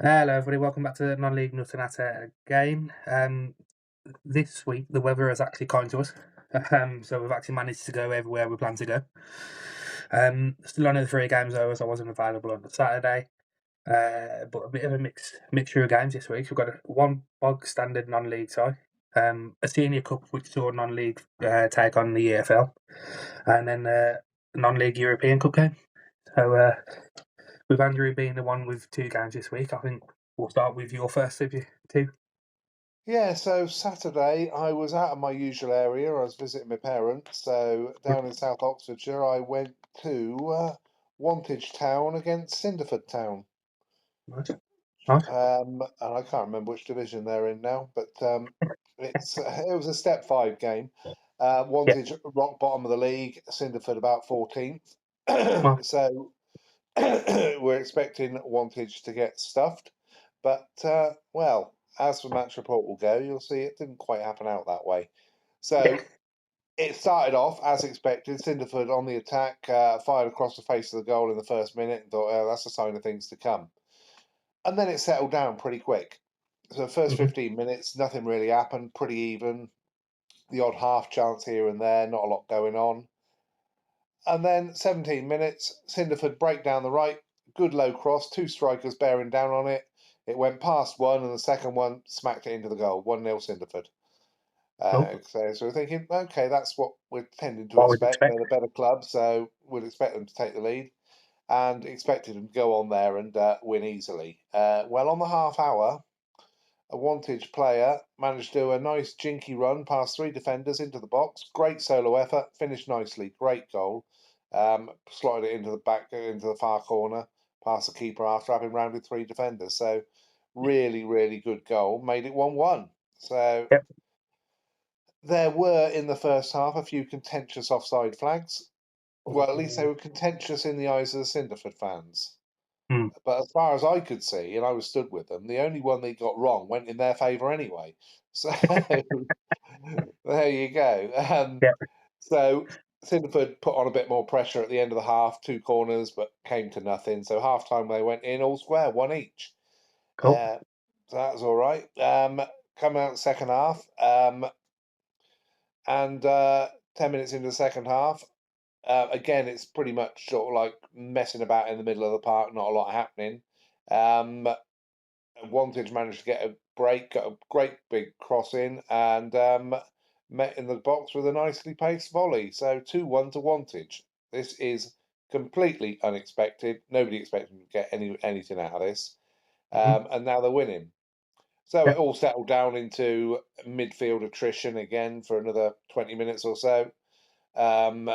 Hello, everybody. Welcome back to the non-league Nutter Natter game. This week, the weather is actually kind to us, so we've actually managed to go everywhere we plan to go. Still only the three games though, as I wasn't available on the Saturday. But a bit of a mixture of games this week. We've got one bog standard non-league tie, a senior cup which saw non-league take on the EFL, and then a non-league European Cup game. So with Andrew being the one with two games this week, I think we'll start with your first of you two. Yeah, so Saturday I was out of my usual area. I was visiting my parents. So down in South Oxfordshire, I went to Wantage Town against Cinderford Town. Nice. Nice. And I can't remember which division they're in now, but it was a step five game. Yeah. Wantage rock bottom of the league, Cinderford about 14th. Well, So we're expecting Wantage to get stuffed, but well, as the match report will go, you'll see it didn't quite happen out that way. yeah. So it started off as expected. Cinderford on the attack, fired across the face of the goal in the first minute, and thought, "Oh, that's a sign of things to come." And then it settled down pretty quick. So the first Mm-hmm. 15 minutes, nothing really happened. Pretty even. The odd half chance here and there, not a lot going on. And then 17 minutes, Cinderford break down the right, good low cross, two strikers bearing down on it. It went past one, and the second one smacked it into the goal. 1-0 Cinderford. Cool. So we're thinking, okay, that's what we're tending to What would you expect. They're expect? the better club, so we'd expect them to take the lead and expected them to go on there and win easily. Well, on the half hour, a Wantage player managed to do a nice jinky run past three defenders into the box. Great solo effort, finished nicely, great goal. Slotted it into the back, into the far corner, past the keeper after having rounded three defenders. So, really, really good goal. Made it 1-1. So, Yep. there were in the first half a few contentious offside flags. Well, at least they were contentious in the eyes of the Cinderford fans. Mm. But as far as I could see, and I was stood with them, the only one they got wrong went in their favour anyway. So there you go. Yeah. So Cinderford put on a bit more pressure at the end of the half, two corners, but came to nothing. So half time they went in all square, one each. Cool. Uh, so that was all right. Coming out the second half, and 10 minutes into the second half, again, it's pretty much sort of like messing about in the middle of the park, not a lot happening. Um, Wantage managed to get a break, got a great big cross in, and met in the box with a nicely paced volley. So 2-1 to Wantage. This is completely unexpected. Nobody expected to get anything out of this. Mm-hmm. And now they're winning. So Yeah. it all settled down into midfield attrition again for another 20 minutes or so. Um,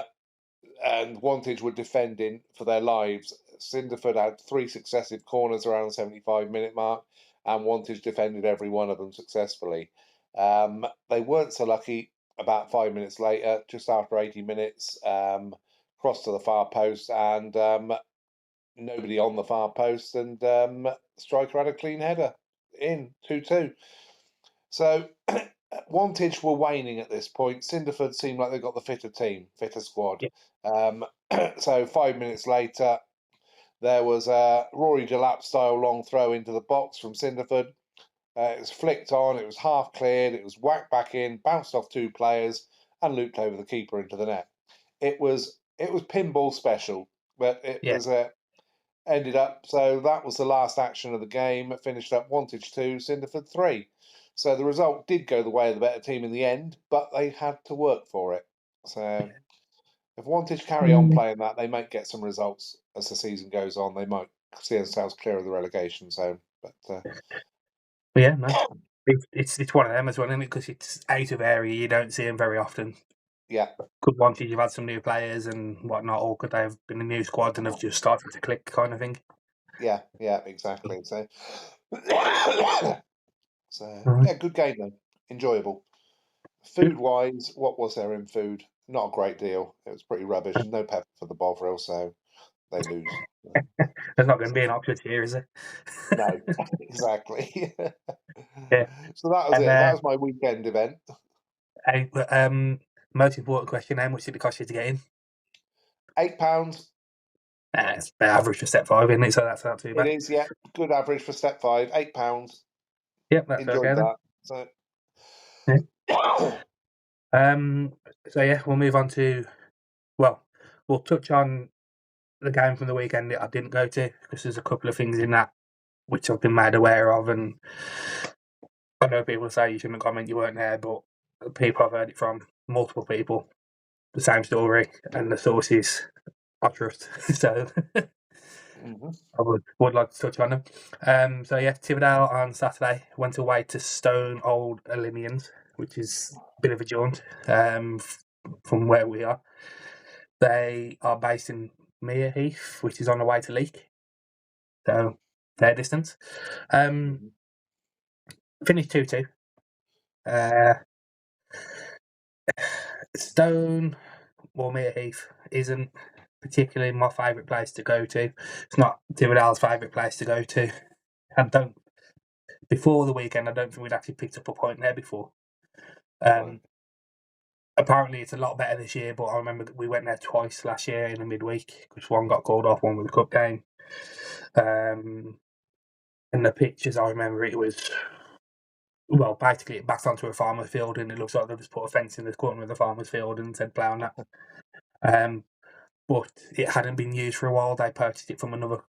and Wantage were defending for their lives. Cinderford had three successive corners around the 75-minute mark, and Wantage defended every one of them successfully. They weren't so lucky about 5 minutes later, just after 80 minutes, crossed to the far post, and nobody on the far post, and striker had a clean header in 2-2. So Wantage were waning at this point. Cinderford seemed like they got the fitter team, fitter squad. Yeah. Um, so 5 minutes later, there was a Rory Delap style long throw into the box from Cinderford. It was flicked on, it was half cleared, it was whacked back in, bounced off two players, and looped over the keeper into the net. It was pinball special, but it Yeah. was ended up. So that was the last action of the game. It finished up Wantage 2, Cinderford 3. So the result did go the way of the better team in the end, but they had to work for it. So if Wantage carry on Mm. playing that, they might get some results as the season goes on. They might see themselves clear of the relegation zone. But But yeah, no. It's one of them as well, isn't it? Because it's out of area, you don't see them very often. yeah, Could want you've had some new players and whatnot, or could they have been a new squad and have just started to click, kind of thing. yeah, exactly. So, so Right. yeah, good game though, enjoyable. Good. Food wise, what was there in food? Not a great deal. It was pretty rubbish. No pepper for the Bovril, so they lose. There's not going to be an Oxford here, is there? No, exactly. Yeah. So that was And it. That was my weekend event. most important question: how much did it cost you to get in? £8. It's about average for step 5, isn't it? So that's not too It bad. is, yeah, good average for step 5, £8. Yep, that's okay Enjoyed then. that. So, Yeah. Um, so yeah, we'll move on to, well, we'll touch on the game from the weekend that I didn't go to, because there's a couple of things in that which I've been made aware of, and I know people say you shouldn't comment, you weren't there, but people I've heard it from, multiple people, the same story, and the sources I trust. So mhm, I would like to touch on them. So yeah, Tividale on Saturday went away to Stone Old Olympians, which is a bit of a jaunt from where we are. They are based in Mere Heath, which is on the way to Leek, so fair distance. mhm. Finished 2-2. Uh, Stone or Mere Heath isn't particularly my favourite place to go to. It's not Tividale's favourite place to go to. I don't. Before the weekend, I don't think we'd actually picked up a point there before. Right. Um, Apparently, it's a lot better this year, but I remember we went there twice last year in the midweek because one got called off, one with a cup game. In the pictures, I remember it was, well, basically it backed onto a farmer's field, and it looks like they just put a fence in the corner of the farmer's field and said play on that. Um, but it hadn't been used for a while. They purchased it from another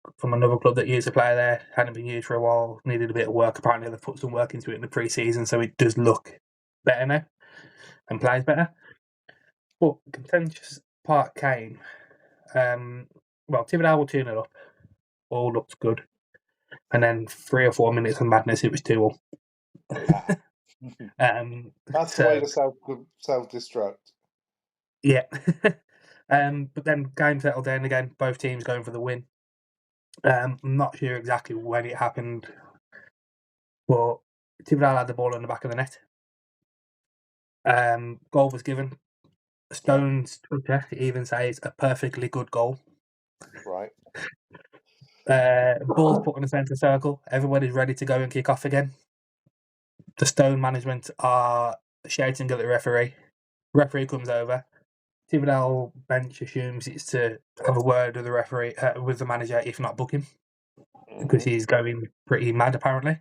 club that used to play there. Hadn't been used for a while. Needed a bit of work. Apparently, they put some work into it in the pre-season, so it does look better now and plays better. But the contentious part came. Well, Thibodeau were 2-0 up. All looked good. And then 3 or 4 minutes of madness, it was 2-all. Ah. That's the way So, to self-destruct. yeah. But then game settled down again. Both teams going for the win. I'm not sure exactly when it happened, but Thibodeau had the ball in the back of the net. Goal was given. Yeah, Stone's Twitter even says a perfectly good goal. right. Ball's put in the centre circle. Everybody's ready to go and kick off again. The Stone management are shouting at the referee. Referee comes over. Thibodeau bench assumes it's to have a word with the referee, with the manager, if not book him, because Mhm, he's going pretty mad apparently.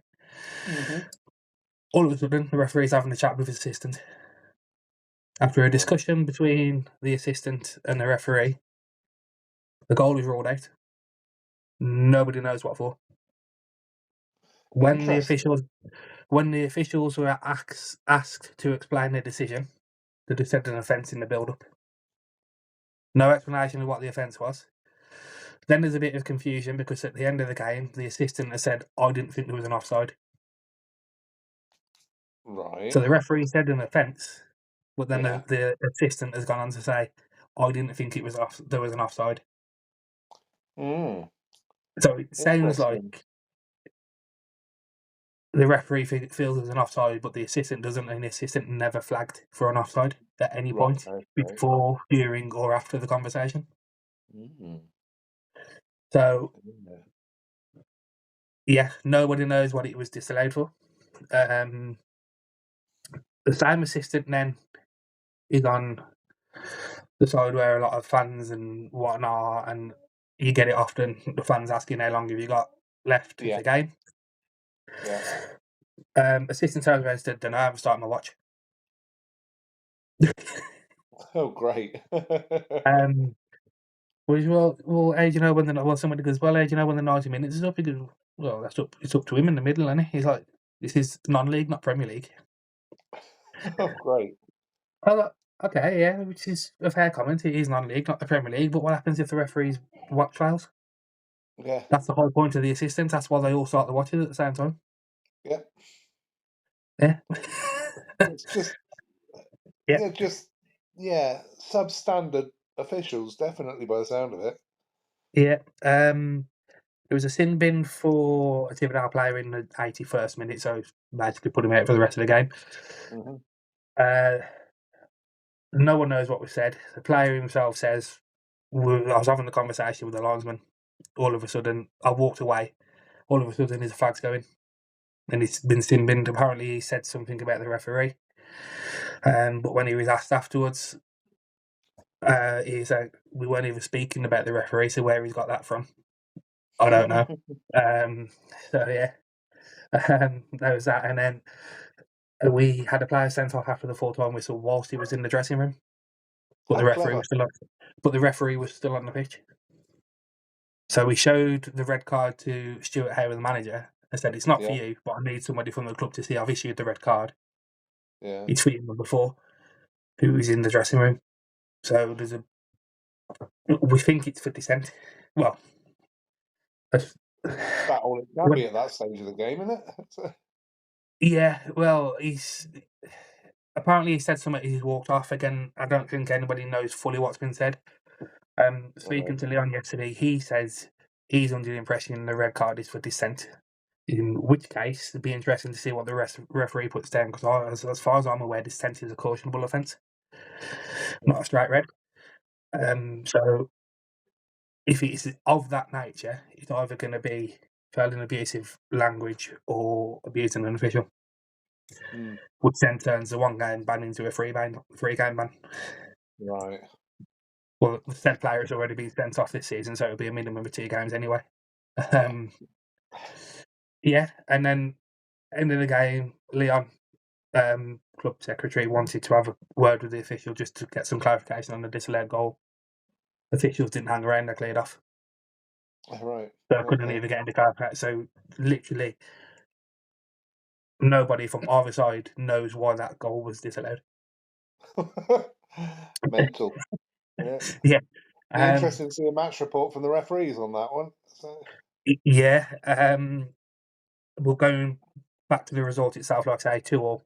mhm. All of a sudden, the referee's having a chat with his assistant. After a Right. discussion between the assistant and the referee, the goal is ruled out. Nobody knows what for. When the Interesting. officials when the officials were asked to explain their decision, they just said an offence in the build-up. No explanation of what the offence was. Then there's a bit of confusion because at the end of the game, the assistant has said, "I didn't think there was an offside." So Right. the referee said an offence, but then Yeah. the assistant has gone on to say, "I didn't think it was there was an offside." Mm, So it sounds interesting. like the referee feels there's an offside, but the assistant doesn't, and the assistant never flagged for an offside at any Right, point okay. before, during, or after the conversation. Mm, So yeah. yeah, nobody knows what it was disallowed for. Um, the same assistant then is on the side where a lot of fans and whatnot, and you get it often. The fans asking how long have you got left of Yeah, the game. yeah. Assistant turns around and said, "Don't know, I haven't started my watch." Oh, great. um, well, hey, do you know when somebody goes, "Well, hey, do you know when the 90 minutes is up?" He goes, "Well, it's up to him in the middle, isn't it?" He's like, "This is non-league, not Premier League." Oh, great. I was like, "Okay, yeah," which is a fair comment. It is non-league, not the Premier League. But what happens if the referees watch trials? Yeah, That's the whole point of the assistants. That's why they all start the watches at the same time. yeah. Yeah. It's just, Yeah. yeah, just, yeah, substandard officials, definitely by the sound of it. Yeah. There was a sin bin for a Thibodeau player in the 81st minute, so basically put him out for the rest of the game. Mhm. Uh, no one knows what was said. The player himself says, I was having a conversation with the linesman. All of a sudden, I walked away. All of a sudden, his flag's going, and it's been sin binned. Apparently, he said something about the referee. But when he was asked afterwards, We weren't even speaking about the referee, so where he's got that from, I don't know. Um, so yeah, that was that, and then we had a player sent off after the full-time whistle whilst he was in the dressing room, but How the referee clever. was still on. But the referee was still on the pitch. So we showed the red card to Stuart Howe, the manager, and said, "It's not for Yeah, you, but I need somebody from the club to see I've issued the red card." yeah. It's for your number 4, who is in the dressing room. So we think it's 50 Cent. Well, that's- About all it can when- be at that stage of the game, isn't it? yeah, well, apparently he said something. He's walked off again. I don't think anybody knows fully what's been said. Right. Speaking to Leon yesterday, he says he's under the impression the red card is for dissent. In which case, it'd be interesting to see what the referee puts down, because as far as I'm aware, dissent is a cautionable offence, not a straight red. Yeah. So if it's of that nature, it's either going to be fairly abusive language or abusing an official, Mm, which then turns the 1 game ban into a 3 game ban. right. Well, the said player has already been sent off this season, so it'll be a minimum of 2 games anyway. Yeah. Um, yeah, and then end of the game, Leon, club secretary, wanted to have a word with the official just to get some clarification on the disallowed goal. Officials didn't hang around; they cleared off, Right. so I couldn't Okay. even get into clarification. So literally, nobody from either side knows why that goal was disallowed. Mental. Yeah. Yeah, Be um, interesting to see a match report from the referees on that one. So, yeah. We're going back to the result itself, like I say, 2-2.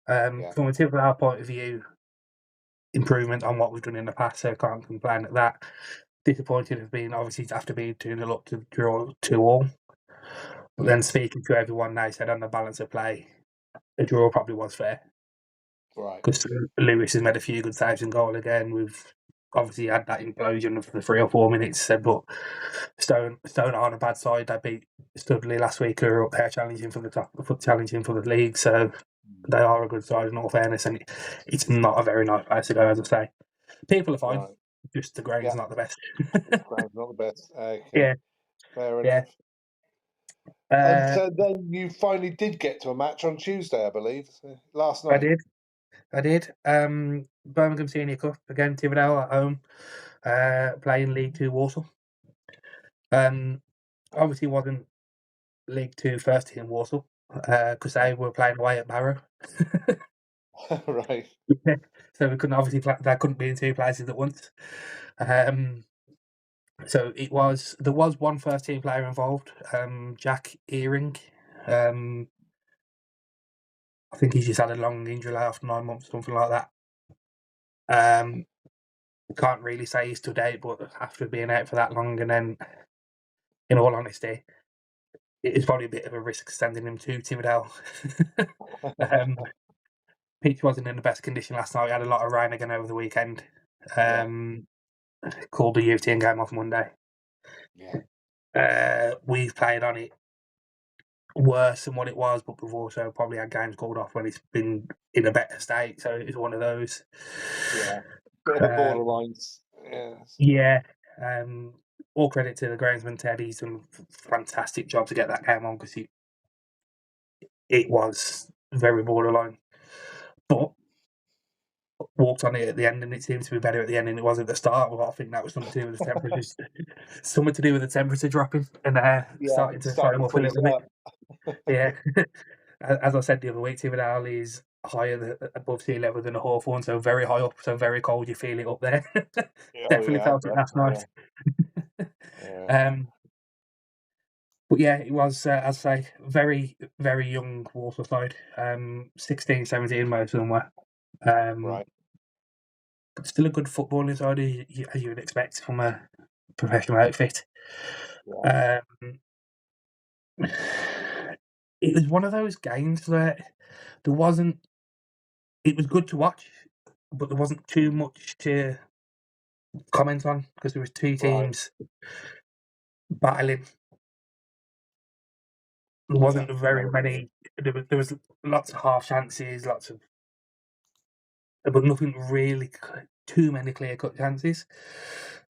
yeah. From a typical point of view, improvement on what we've done in the past, so can't complain at that. Disappointed have been obviously after being 2-0 up to draw 2-2. But then Mm, speaking to everyone, they said on the balance of play, a draw probably was fair right. because Lewis has made a few good saves and goal again. We've obviously had that implosion of the 3 or 4 minutes, but Stone are on a bad side. They beat Studley last week, who are up there challenging for the challenging for the league. So Mm, they are a good side in all fairness, and it's not a very nice place to go, as I say. People are fine, right. just the ground's Yeah. not the best. Ground's not the best. Okay. Yeah, Fair yeah. enough. And Uh, then you finally did get to a match on Tuesday, I believe, last I night. did. I did. Birmingham Senior Cup again, Thibodeau at home, playing League Two Walsall. Obviously wasn't League Two first team Walsall because they No. were playing away at Barrow. Right. So we couldn't obviously they couldn't be in 2 places at once. Um, so there was one first team player involved, Jack Earing. Um, I think he's just had a long injury after 9 months, something like that. Um, can't really say he's to date, but after being out for that long, and then, in all honesty, it is probably a bit of a risk sending him to Thibodeau. um, Peach wasn't in the best condition last night. We had a lot of rain again over the weekend. Yeah. Um, Called the UTN game off Monday. Yeah. We've played on it worse than what it was, but we've also probably had games called off when it's been in a better state. So it's one of those. Yeah. Bit of a Um, borderlines. Yes. yeah. All credit to the groundsman Ted. He's done a fantastic job to get that game on because it was very borderline. But walked on it at the end, and it seemed to be better at the end than it was at the start. Well, I think that was something to do with the temperatures, something to do with the temperature dropping and Yeah. starting to Starting foam to up a freeze little it bit. up. Yeah, as I said the other week, Tiverdown is above sea level than a Hawthorn, so very high up, so very cold. You feel it up there. Oh, Definitely yeah. felt it last Definitely. night. Yeah. um, but yeah, it was, as I say, very, very young Walsall side. 16, 17, most of them were. Um, Right. but still a good footballing side, as you would expect from a professional outfit. Yeah. Um, it was one of those games where there wasn't. It was good to watch, but there wasn't too much to comment on because there was 2 Right. teams battling. There Yeah. wasn't very many. There was lots of half chances, lots of, but nothing really too many clear-cut chances.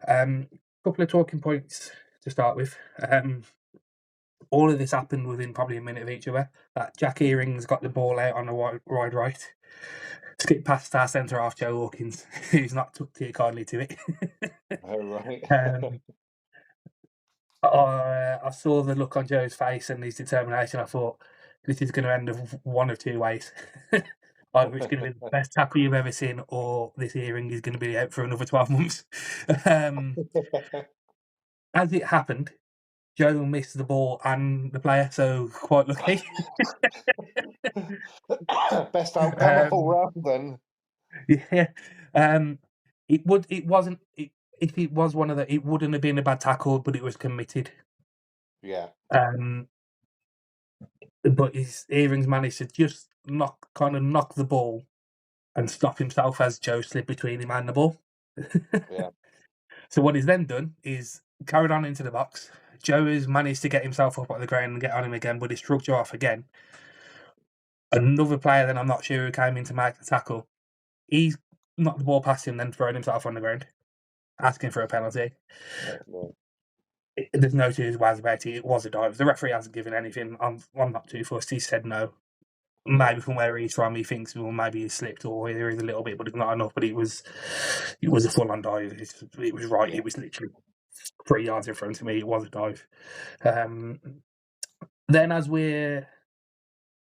Couple of talking points to start with. All of this happened within probably a minute of each other. That Jack Earings got the ball out on the wide right, skipped past our centre half Joe Hawkins, who's not took too kindly to it. Oh, right. um, I saw the look on Joe's face and his determination. I thought this is going to end up one of two ways. Either it's going to be the best tackle you've ever seen, or this Earring is going to be out for another 12 months. As it happened, Joe missed the ball and the player, so quite lucky. Best outcome all um, round then. yeah, it wasn't. If it was one of the, it wouldn't have been a bad tackle, but it was committed. Yeah. Um, but his Earrings managed to just knock the ball and stop himself as Joe slid between him and the ball. Yeah. So what he's then done is carried on into the box. Joe has managed to get himself up on the ground and get on him again, but he struck Joe off again. Another player, then I'm not sure who came in to make the tackle. He's knocked the ball past him, then thrown himself on the ground, asking for a penalty. No. There's no two ways about it. It was a dive. The referee hasn't given anything. I'm not too fussed. He said no. Maybe from where he's from, he thinks, well, maybe he slipped or there is a little bit, but it's not enough. But it was a full-on dive. It was right. Yeah. It was literally 3 yards in front of me. It was a dive. Then, as we're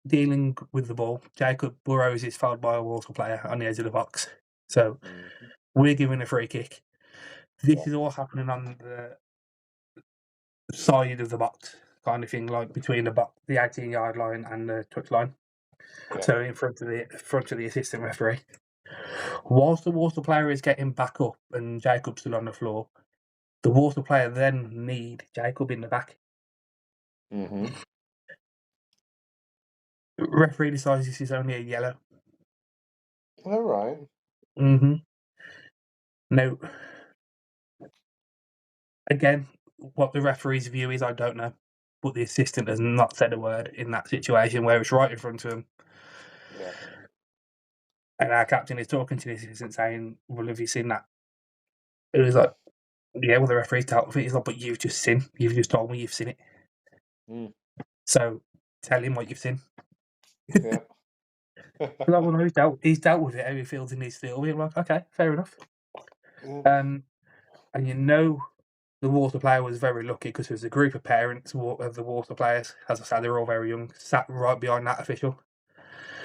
dealing with the ball, Jacob Burrows is fouled by a Walsall player on the edge of the box. So we're giving a free kick. This is all happening on the side of the box, kind of thing, like between the 18-yard line and the touch line. Yeah. So in front of the assistant referee. Whilst the Walsall player is getting back up and Jacob's still on the floor, the Walsall player then need Jacob in the back. Referee decides this is only a yellow. All right. Now, again, what the referee's view is, I don't know. But the assistant has not said a word in that situation where it's right in front of him. Yeah. And our captain is talking to the assistant saying, well, have you seen that? It was like, yeah, well, the referee's dealt with it. He's like, but you've just told me you've seen it. So tell him what you've seen. Yeah. Like, well, no, he's dealt with it. How he feels in his steel. We're like, okay, fair enough. And the water player was very lucky because there was a group of parents of the water players. As I said, they were all very young, sat right behind that official.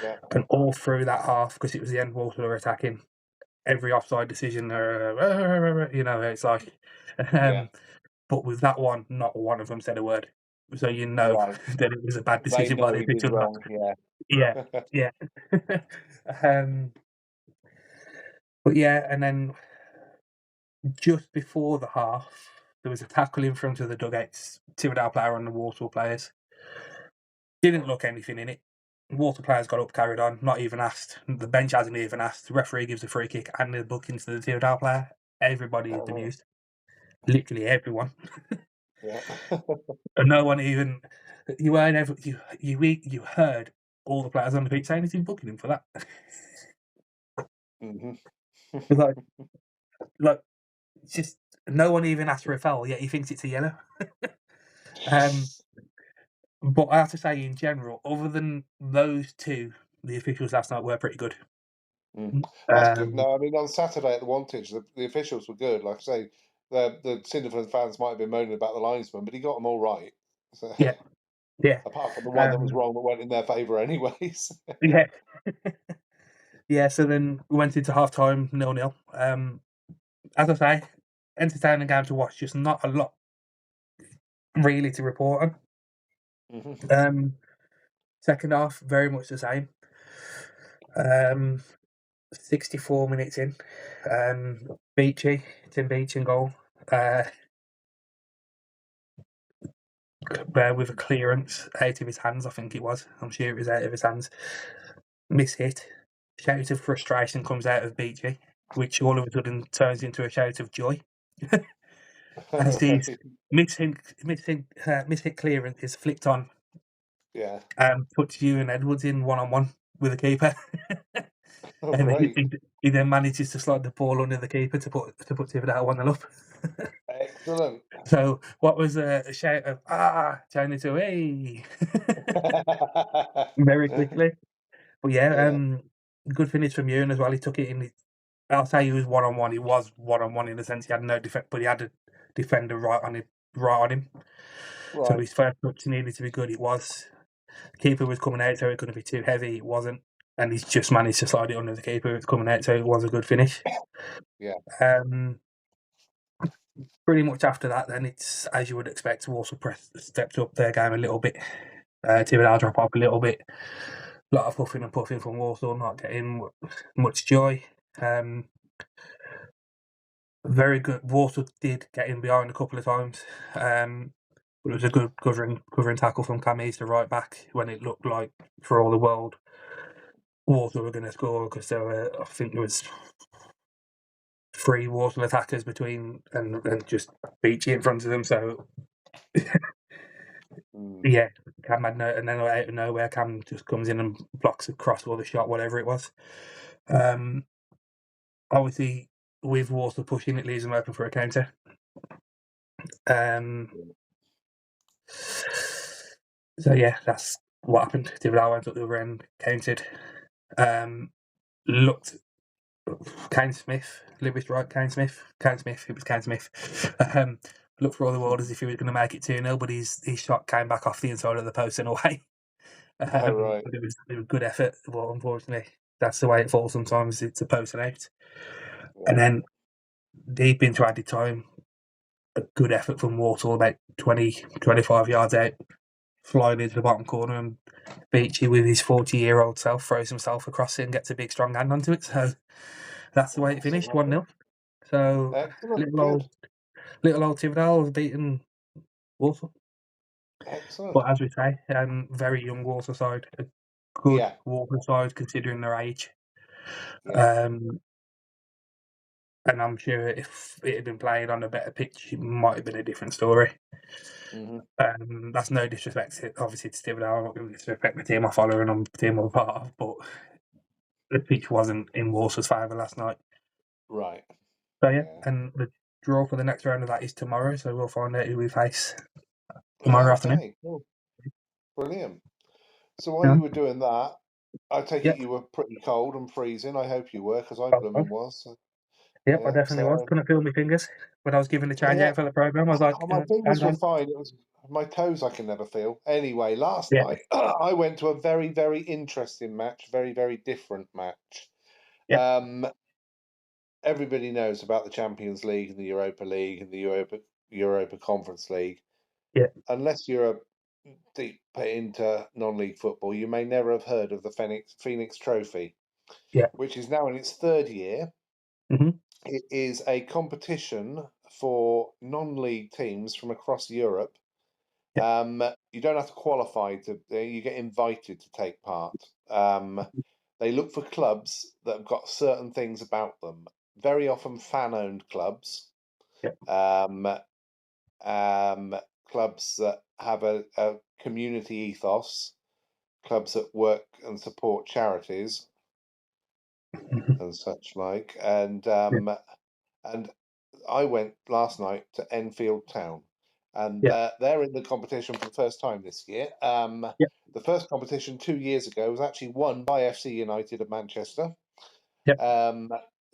Yeah. And all through that half, because it was the end Water were attacking, every offside decision, it's like. But with that one, not one of them said a word. So Right. that it was a bad They decision by know the he did official. wrong. Yeah. But yeah, and then just before the half, there was a tackle in front of the dugouts. Tividale player on the Walsall players. Didn't look anything in it. Walsall players got up, carried on, not even asked. The bench hasn't even asked. The referee gives a free kick and the bookings to the Tividale player. Everybody is bemused. Literally everyone. Yeah. And no one even. You weren't ever. You heard all the players on the pitch saying he's been booking him for that. Like, just no one even asked for a foul, yet he thinks it's a yellow. But I have to say, in general, other than those two, the officials last night were pretty good. That's good. No, I mean, on Saturday at the Wantage, the officials were good. Like I say, the Cinderford fans might have been moaning about the linesman, but he got them all right. So, Yeah. apart from the one that was wrong that went in their favour anyways. Yeah. Yeah, so then we went into half-time 0-0. As I say, entertaining game to watch, just not a lot really to report on. Second half, very much the same. 64 minutes in, Tim Beachy goal. With a clearance out of his hands, I think it was. I'm sure it was out of his hands. Mishit. Shout of frustration comes out of Beachy, which all of a sudden turns into a shout of joy. As his mishit clearance is flicked on. Yeah. Puts you and Edwards in one-on-one with a keeper. And then Right. he then manages to slide the ball under the keeper to put Tividale 1-0 up. Excellent. So what was a shout of turn into hey very quickly. But yeah, Yeah. good finish from Ewan as well. He took it in. I'll say he was 1-on-1. He was 1-on-1 in the sense he had no defense, but he had a defender right on him. So Right. his first touch needed to be good. It was. The keeper was coming out, so it couldn't be too heavy. It wasn't, and he's just managed to slide it under the keeper. It's coming out, so it was a good finish. Yeah. Um, Pretty much after that, then it's as you would expect. Walsall stepped up their game a little bit. Tividale drop off a little bit. A lot of huffing and puffing from Walsall, not getting much joy. Very good. Walsall did get in behind a couple of times, but it was a good covering tackle from Camis to right back when it looked like, for all the world, Walsall were going to score because I think there was 3 Walsall attackers between and just Beachy in front of them. So Mm. yeah, Cam had no, and then out of nowhere, Cam just comes in and blocks a cross or the shot, whatever it was. Obviously, with Walsall pushing, it leaves them open for a counter. So yeah, that's what happened. Tividale went up the other end, counted. Looked Kane Smith, Lewis Wright, Kane Smith. It was Kane Smith. Looked for all the world as if he was going to make it 2-0, but his shot came back off the inside of the post and away. Oh, right. But it was good effort, but unfortunately, that's the way it falls sometimes. It's a post and out. And Yeah. then deep into added time, a good effort from Walsall, about 20, 25 yards out, flying into the bottom corner, and Beachy, with his 40-year-old self, throws himself across it and gets a big strong hand onto it. So that's the way it That's finished, all right. 1-0. So Excellent. little Good. old Tividale has beaten Walsall. Excellent. But as we say, very young Walsall side, a good Yeah. Walsall side considering their age. Yeah. Um, and I'm sure if it had been played on a better pitch, it might have been a different story. Hmm. That's no disrespect, obviously, to Tividale. I'm not going to disrespect the team I follow and I'm the team I'm a part of, but the pitch wasn't in Walsall's favour last night. Right. So yeah, Yeah. and the draw for the next round of that is tomorrow, so we'll find out who we face tomorrow afternoon. Okay. Cool. Brilliant. So while Yeah, you were doing that, I take it yep, you were pretty cold and freezing. I hope you were, because I I was. blooming was. So, Yep, I yeah. definitely was. So Couldn't feel my fingers when I was given the change yeah. out for the programme. I was like, My fingers hang were on. fine. It was my toes I can never feel. Anyway, last Yeah, night I went to a very, very interesting match, very, very different match. yeah, Everybody knows about the Champions League and the Europa League and the Europa Conference League. yeah, Unless you're deep into non-league football, you may never have heard of the Phoenix Trophy, yeah. which is now in its third year. Mm-hmm. It is a competition for non-league teams from across Europe. Yeah, You don't have to qualify to. You get invited to take part. They look for clubs that have got certain things about them. Very often, fan-owned clubs. yeah, Um, Clubs that have a community ethos. Clubs that work and support charities mm-hmm. and such like. Yeah, And I went last night to Enfield Town, and yeah, they're in the competition for the first time this year. yeah, The first competition 2 years ago was actually won by FC United of Manchester. yeah, Um,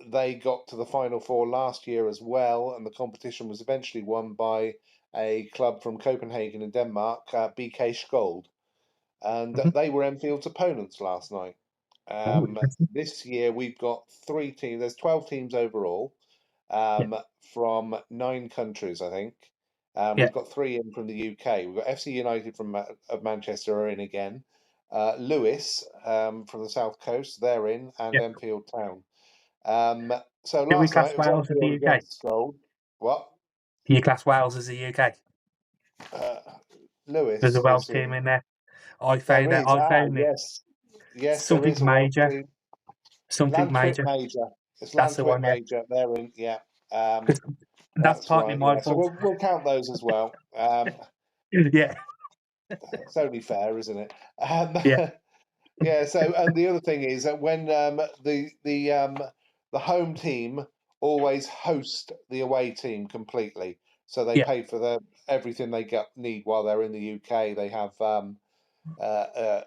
they got to the final four last year as well, and the competition was eventually won by a club from Copenhagen in Denmark, BK Skold, and mm-hmm. they were Enfield's opponents last night. Oh, interesting. This year we've got 3 teams. There's 12 teams overall, Yeah, from 9 countries, I think. yeah, We've got 3 in from the UK. We've got FC United of Manchester are in again. Lewis, from the south coast, they're in, and yeah. Enfield Town. Um, so Do we last night class it was Wales as the Enfield UK? against Gold. What? Do you class Wales as the UK? Uh, There's a Lewis Welsh is team in. in there. I There found it. is. I found it. Yes. Yes, there Something is a Welsh major. team. Something Lantwick major. Major. It's That's the Lantwick one. Yeah, Major. They're in. Yeah. because that's That's partly right. my Yeah. So fault. we'll count those as well. Yeah, It's only fair, isn't it? Um, yeah, Yeah. So, and the other thing is that when the home team always host the away team completely, so they Yeah, pay for everything they need while they're in the UK. They have uh, uh,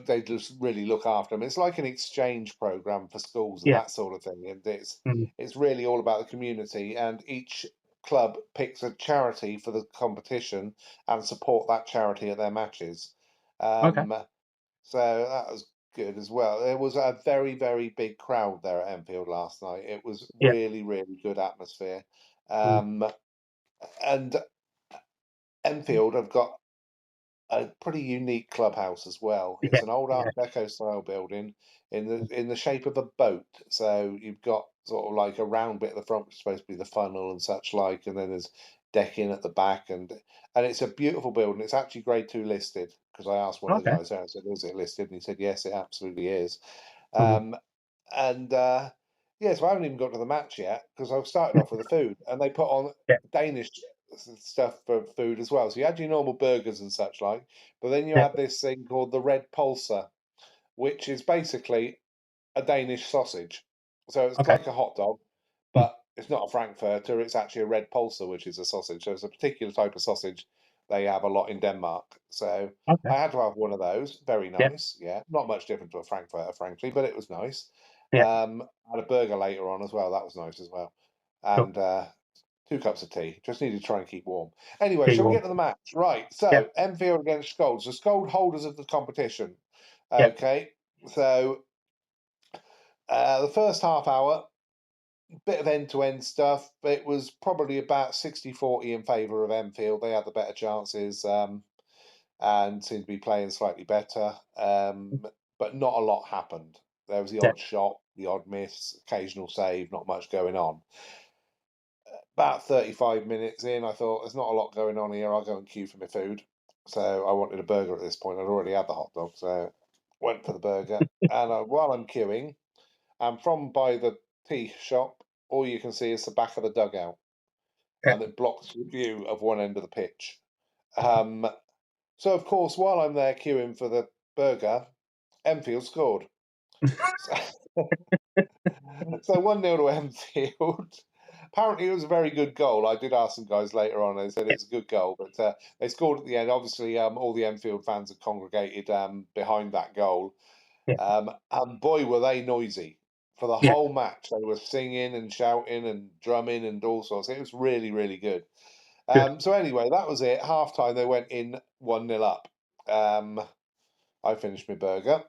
they just really look after them. It's like an exchange program for schools and yeah, that sort of thing, and mm, it's really all about the community. And each club picks a charity for the competition and support that charity at their matches. okay, Um, so that was good as well. There was a very, very big crowd there at Enfield last night. It was yeah, really, really good atmosphere. mm, Um, and Enfield have got a pretty unique clubhouse as well. yeah, It's an old yeah, Art Deco style building in the shape of a boat. So you've got sort of like a round bit at the front, which is supposed to be the funnel and such like, and then there's decking at the back, and it's a beautiful building. It's actually Grade 2 listed because I asked one of the okay, guys there. I said, "Is it listed?" And he said, "Yes, it absolutely is." mm, Um, and yeah, so I haven't even got to the match yet because I've started off with the food, and they put on yeah, Danish stuff for food as well. So you had your normal burgers and such like, but then you yeah, had this thing called the red pulsar, which is basically a Danish sausage. So it's okay, like a hot dog, mm, but it's not a frankfurter. It's actually a red pulsar, which is a sausage. So it's a particular type of sausage they have a lot in Denmark. So okay, I had to have one of those. Very yeah, nice. Yeah, not much different to a frankfurter, frankly, but it was nice. yeah, Had a burger later on as well. That was nice as well. cool, And 2 cups of tea. Just need to try and keep warm. Anyway, keep shall we warm, get to the match? Right. yeah, So Enfield against Scold. So Scold holders of the competition. yeah, Okay. So the first half hour, bit of end-to-end stuff. It was probably about 60-40 in favour of Enfield. They had the better chances and seemed to be playing slightly better. But not a lot happened. There was the yeah, odd shot, the odd miss, occasional save, not much going on. About 35 minutes in, I thought, there's not a lot going on here. I'll go and queue for my food. So I wanted a burger at this point. I'd already had the hot dog, so went for the burger. And while I'm queuing, and from by the tea shop, all you can see is the back of the dugout, yeah, and it blocks the view of one end of the pitch. Um, so, of course, while I'm there queuing for the burger, Enfield scored. So, so 1-0 to Enfield. Apparently, it was a very good goal. I did ask some guys later on, and they said it's a good goal, but they scored at the end. Obviously, all the Enfield fans had congregated behind that goal. yeah, And boy, were they noisy for the yeah, whole match. They were singing and shouting and drumming and all sorts. It was really, really good. good, So anyway, that was it. Half time, they went in 1-0 up. Um, I finished my burger,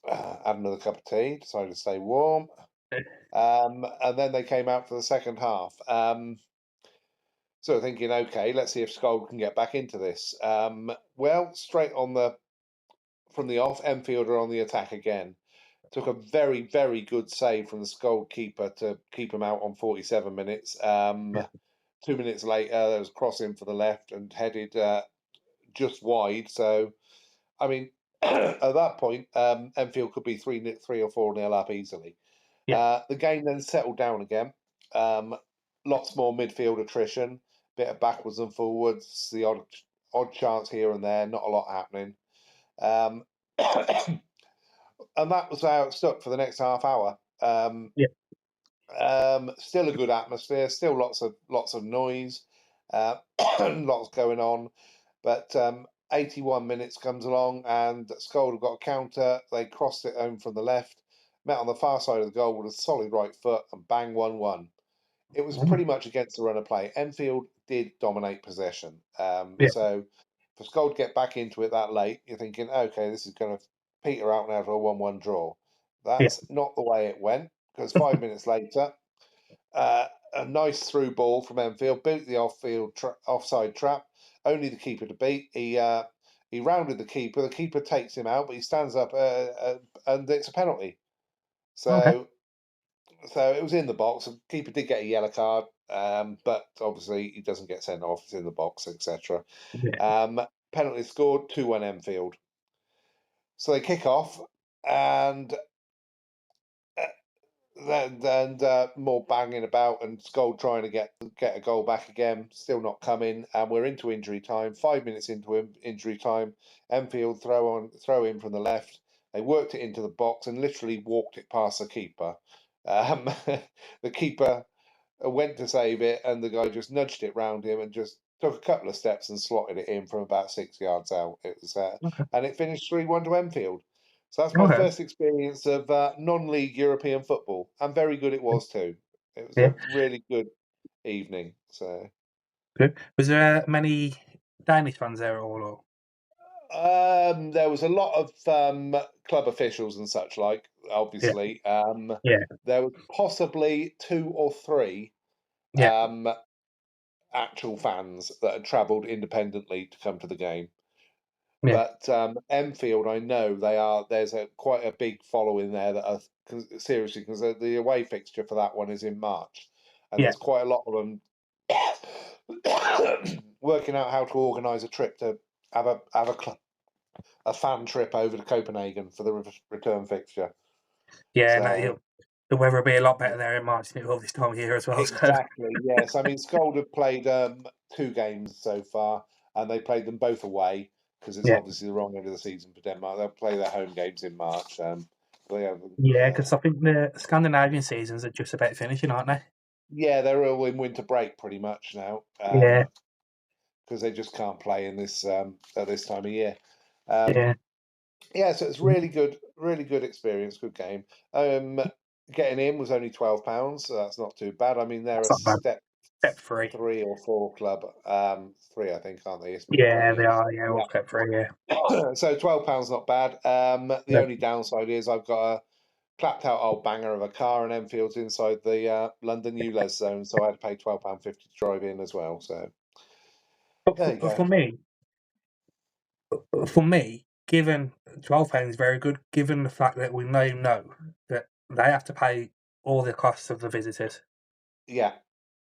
had another cup of tea, decided to stay warm. And then they came out for the second half. So thinking, okay, let's see if Skull can get back into this. Well, straight on the from the off, Enfield are on the attack again. Took a very, very good save from the Skull keeper to keep him out on 47 minutes. yeah, 2 minutes later, there was a cross in for the left and headed just wide. So, I mean, at that point, Enfield could be 3 or 4-0 up easily. yeah, The game then settled down again. Um, Lots more midfield attrition, bit of backwards and forwards, the odd chance here and there, not a lot happening. Um, and that was how it stuck for the next half hour. yeah, Still a good atmosphere, still lots of noise, lots going on. But 81 minutes comes along, and Skold have got a counter. They crossed it home from the left, met on the far side of the goal with a solid right foot, and bang, 1-1. It was mm, pretty much against the run of play. Enfield did dominate possession. yeah, So for Skold to get back into it that late, you're thinking, okay, this is going to peter out now to a 1-1 draw. yeah, That's not the way it went, because 5 minutes later, a nice through ball from Enfield, beat the offside trap. Only the keeper to beat. He rounded the keeper. The keeper takes him out, but he stands up, and it's a penalty. okay, So it was in the box. The keeper did get a yellow card, but obviously he doesn't get sent off. It's in the box, etc. yeah, Penalty scored 2-1 Enfield. So they kick off, and uh, then more banging about and Skull trying to get a goal back again, still not coming, and we're into injury time. 5 minutes into injury time, Enfield throw in from the left. They worked it into the box and literally walked it past the keeper. Um, the keeper went to save it, and the guy just nudged it round him and just took a couple of steps and slotted it in from about 6 yards out. It was, Okay. and it finished 3-1 to Enfield. So that's my Okay. first experience of non-league European football, and very good it was too. It was Yeah. a really good evening. So Good. Was there many Danish fans there at all? Or? there was a lot of club officials and such like. Yeah. Obviously, Yeah. there was possibly two or three Yeah. um, actual fans that had travelled independently to come to the game. Yeah. But Enfield, I know there's a quite a big following there that are seriously, because the away fixture for that one is in March, and Yeah. there's quite a lot of them working out how to organise a trip to have a fan trip over to Copenhagen for the return fixture. Yeah. No, So the weather will be a lot better there in March than it will this time of year as well. So exactly, yes. I mean, Skjold have played 2 games so far, and they played them both away because it's yeah. obviously the wrong end of the season for Denmark. They'll play their home games in March. They haven't, Yeah, because I think the Scandinavian seasons are just about finishing, aren't they? yeah, they're all in winter break pretty much now Yeah. because they just can't play in this at this time of year. Um, Yeah. yeah, so it's really good experience, good game. Um, Getting in was only £12, so that's not too bad. I mean, they're That's a not bad. step Step three. 3 or 4 club. Three, I think, aren't they? Isthmian Yeah, they Premiers. are. Yeah, all step three. Yeah. Yeah. So £12 not bad. The Yeah. only downside is I've got a clapped out old banger of a car, and Enfield's inside the London ULEZ zone, so I had to pay £12.50 to drive in as well. So But there you go. for me, given £12 is very good, given the fact that we know that they have to pay all the costs of the visitors. Yeah,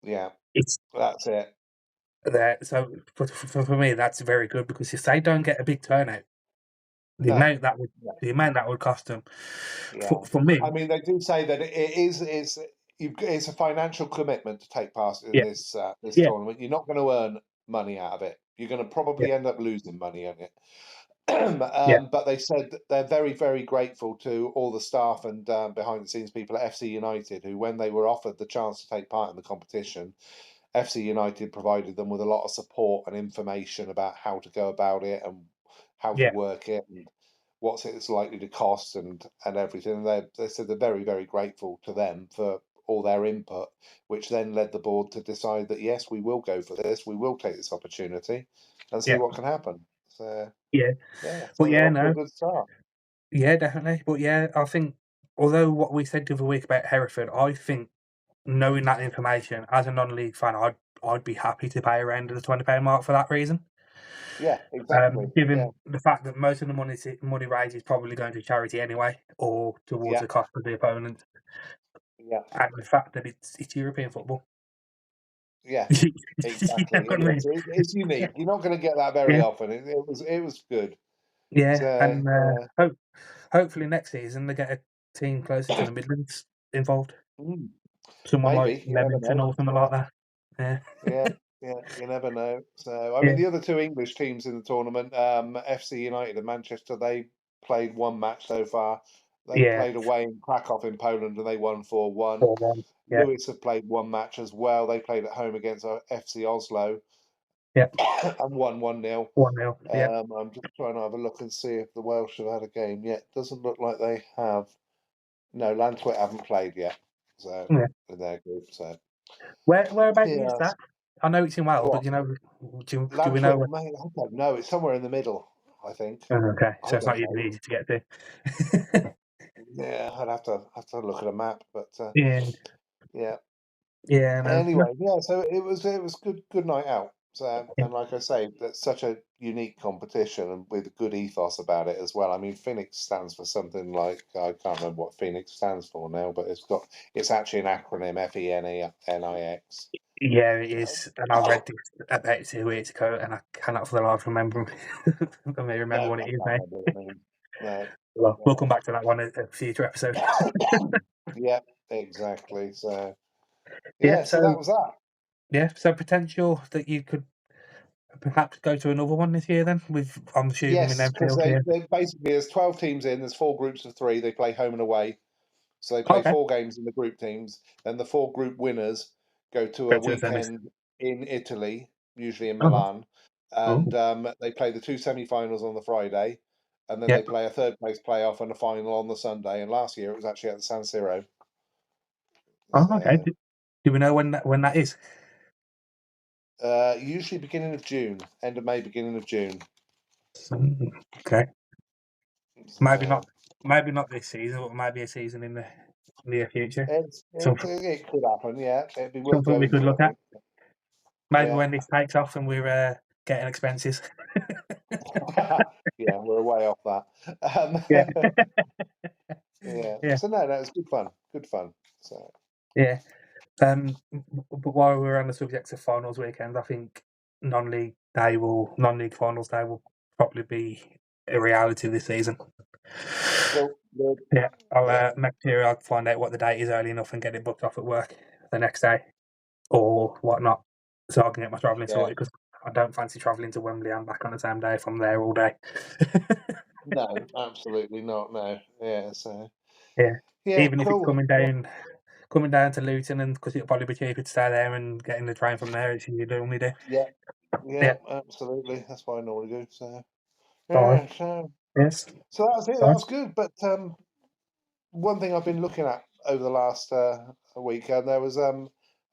yeah, It's that's it. there. So for me, that's very good because if they don't get a big turnout, the No, amount that would no, the amount that would cost them. yeah. For I me, mean, they do say that it's a financial commitment to take part in yeah, this yeah, tournament. You're not going to earn money out of it. You're going to yeah, probably end up losing money on it. yeah, But they said that they're very, very grateful to all the staff and behind the scenes people at FC United, who, when they were offered the chance to take part in the competition, FC United provided them with a lot of support and information about how to go about it and how to yeah, work it and what's it's likely to cost and everything. They said they're very, very grateful to them for all their input, which then led the board to decide that yes, we will go for this, we will take this opportunity and see yeah, what can happen. So yeah. yeah, But so they're yeah, off to a no, good start. yeah, definitely. But yeah, I think although what we said the other week about Hereford, I think knowing that information as a non-league fan, I'd be happy to pay around the £20 mark for that reason. Yeah, exactly. Yeah, Given the fact that most of the money raised is probably going to charity anyway, or towards yeah, the cost of the opponent, yeah, and the fact that it's European football. yeah. You know Exactly. what It I mean? is. It's unique. You're not going to get that very Yeah, often. It was good. yeah, So and hopefully next season they get a team closer to yeah, the Midlands involved. Mm, Someone like maybe you never Leamington know. or something like that. Yeah, Yeah, yeah, you never know. So I mean, yeah, the other two English teams in the tournament, FC United and Manchester, they played one match so far. They yeah, played away in Krakow in Poland and they won 4-1. 4-1. Yeah, Lewis have played one match as well. They played at home against FC Oslo yeah, and won 1-0. 1-0. Yeah, I'm just trying to have a look and see if the Welsh have had a game yet. Doesn't look like they have. No, Lantwit haven't played yet. So yeah. in their group. So Whereabouts is yeah, that? I know it's in Wales, but what you know, do we Lantwit? know? Mate, I don't know. It's somewhere in the middle. I think. Oh, okay, I so it's not don't even know. easy to get to. Yeah, I'd have to look at a map. But Yeah, yeah. yeah, no, no, Anyway, yeah. So it was good night out. So yeah, and like I say, that's such a unique competition and with a good ethos about it as well. I mean, Phoenix stands for something like I can't remember what Phoenix stands for now, but it's actually an acronym FENIX. yeah, it So is. And I read this about 2 weeks ago, and I cannot for the life remember. I may no, remember what I it is can't now. remember what it means. No, Well, we'll no. come back to that one in a future episode. Yeah, exactly. So Yeah, yeah, so that so was that. yeah, so potential that you could perhaps go to another one this year then. I'm assuming with Yes, them because field here. they basically there's 12 teams in. There's 4 groups of 3. They play home and away, so they play Okay, 4 games in the group teams. Then the 4 group winners go to go a to the semis. weekend in Italy, usually in Oh, Milan, and oh, they play the 2 semi-finals on the Friday, and then yeah. they play a third place playoff and a final on the Sunday. And last year it was actually at the San Siro. Oh, okay. So Do we know when that is? usually beginning of June, end of May, beginning of June. Okay, maybe So not. Maybe not this season, but maybe a season in the near future. it could happen. Yeah, it'd be worth Something we going could to, I look at. think. Maybe Yeah. when this takes off and we're getting expenses. Yeah, we're way off that. Yeah, Yeah. yeah, So no, it's good fun. Good fun. So yeah. But while we're on the subject of finals weekend, I think non-league finals day will probably be a reality this season. cool. Good. Yeah, I'll Yeah. make sure I'll find out what the date is early enough and get it booked off at work the next day or whatnot, so I can get my travelling Yeah. sorted because I don't fancy travelling to Wembley and back on the same day if I'm there all day. No, absolutely not. No. Yeah. So Yeah, yeah, even if it's cool. coming down to Luton, and because it'll probably be cheaper to stay there and getting the train from there, as you normally do. Yeah. Yeah, Yeah, absolutely. That's what I normally do. So fine. yeah, Yes, so that was it. That fine. was good. But one thing I've been looking at over the last week, there was a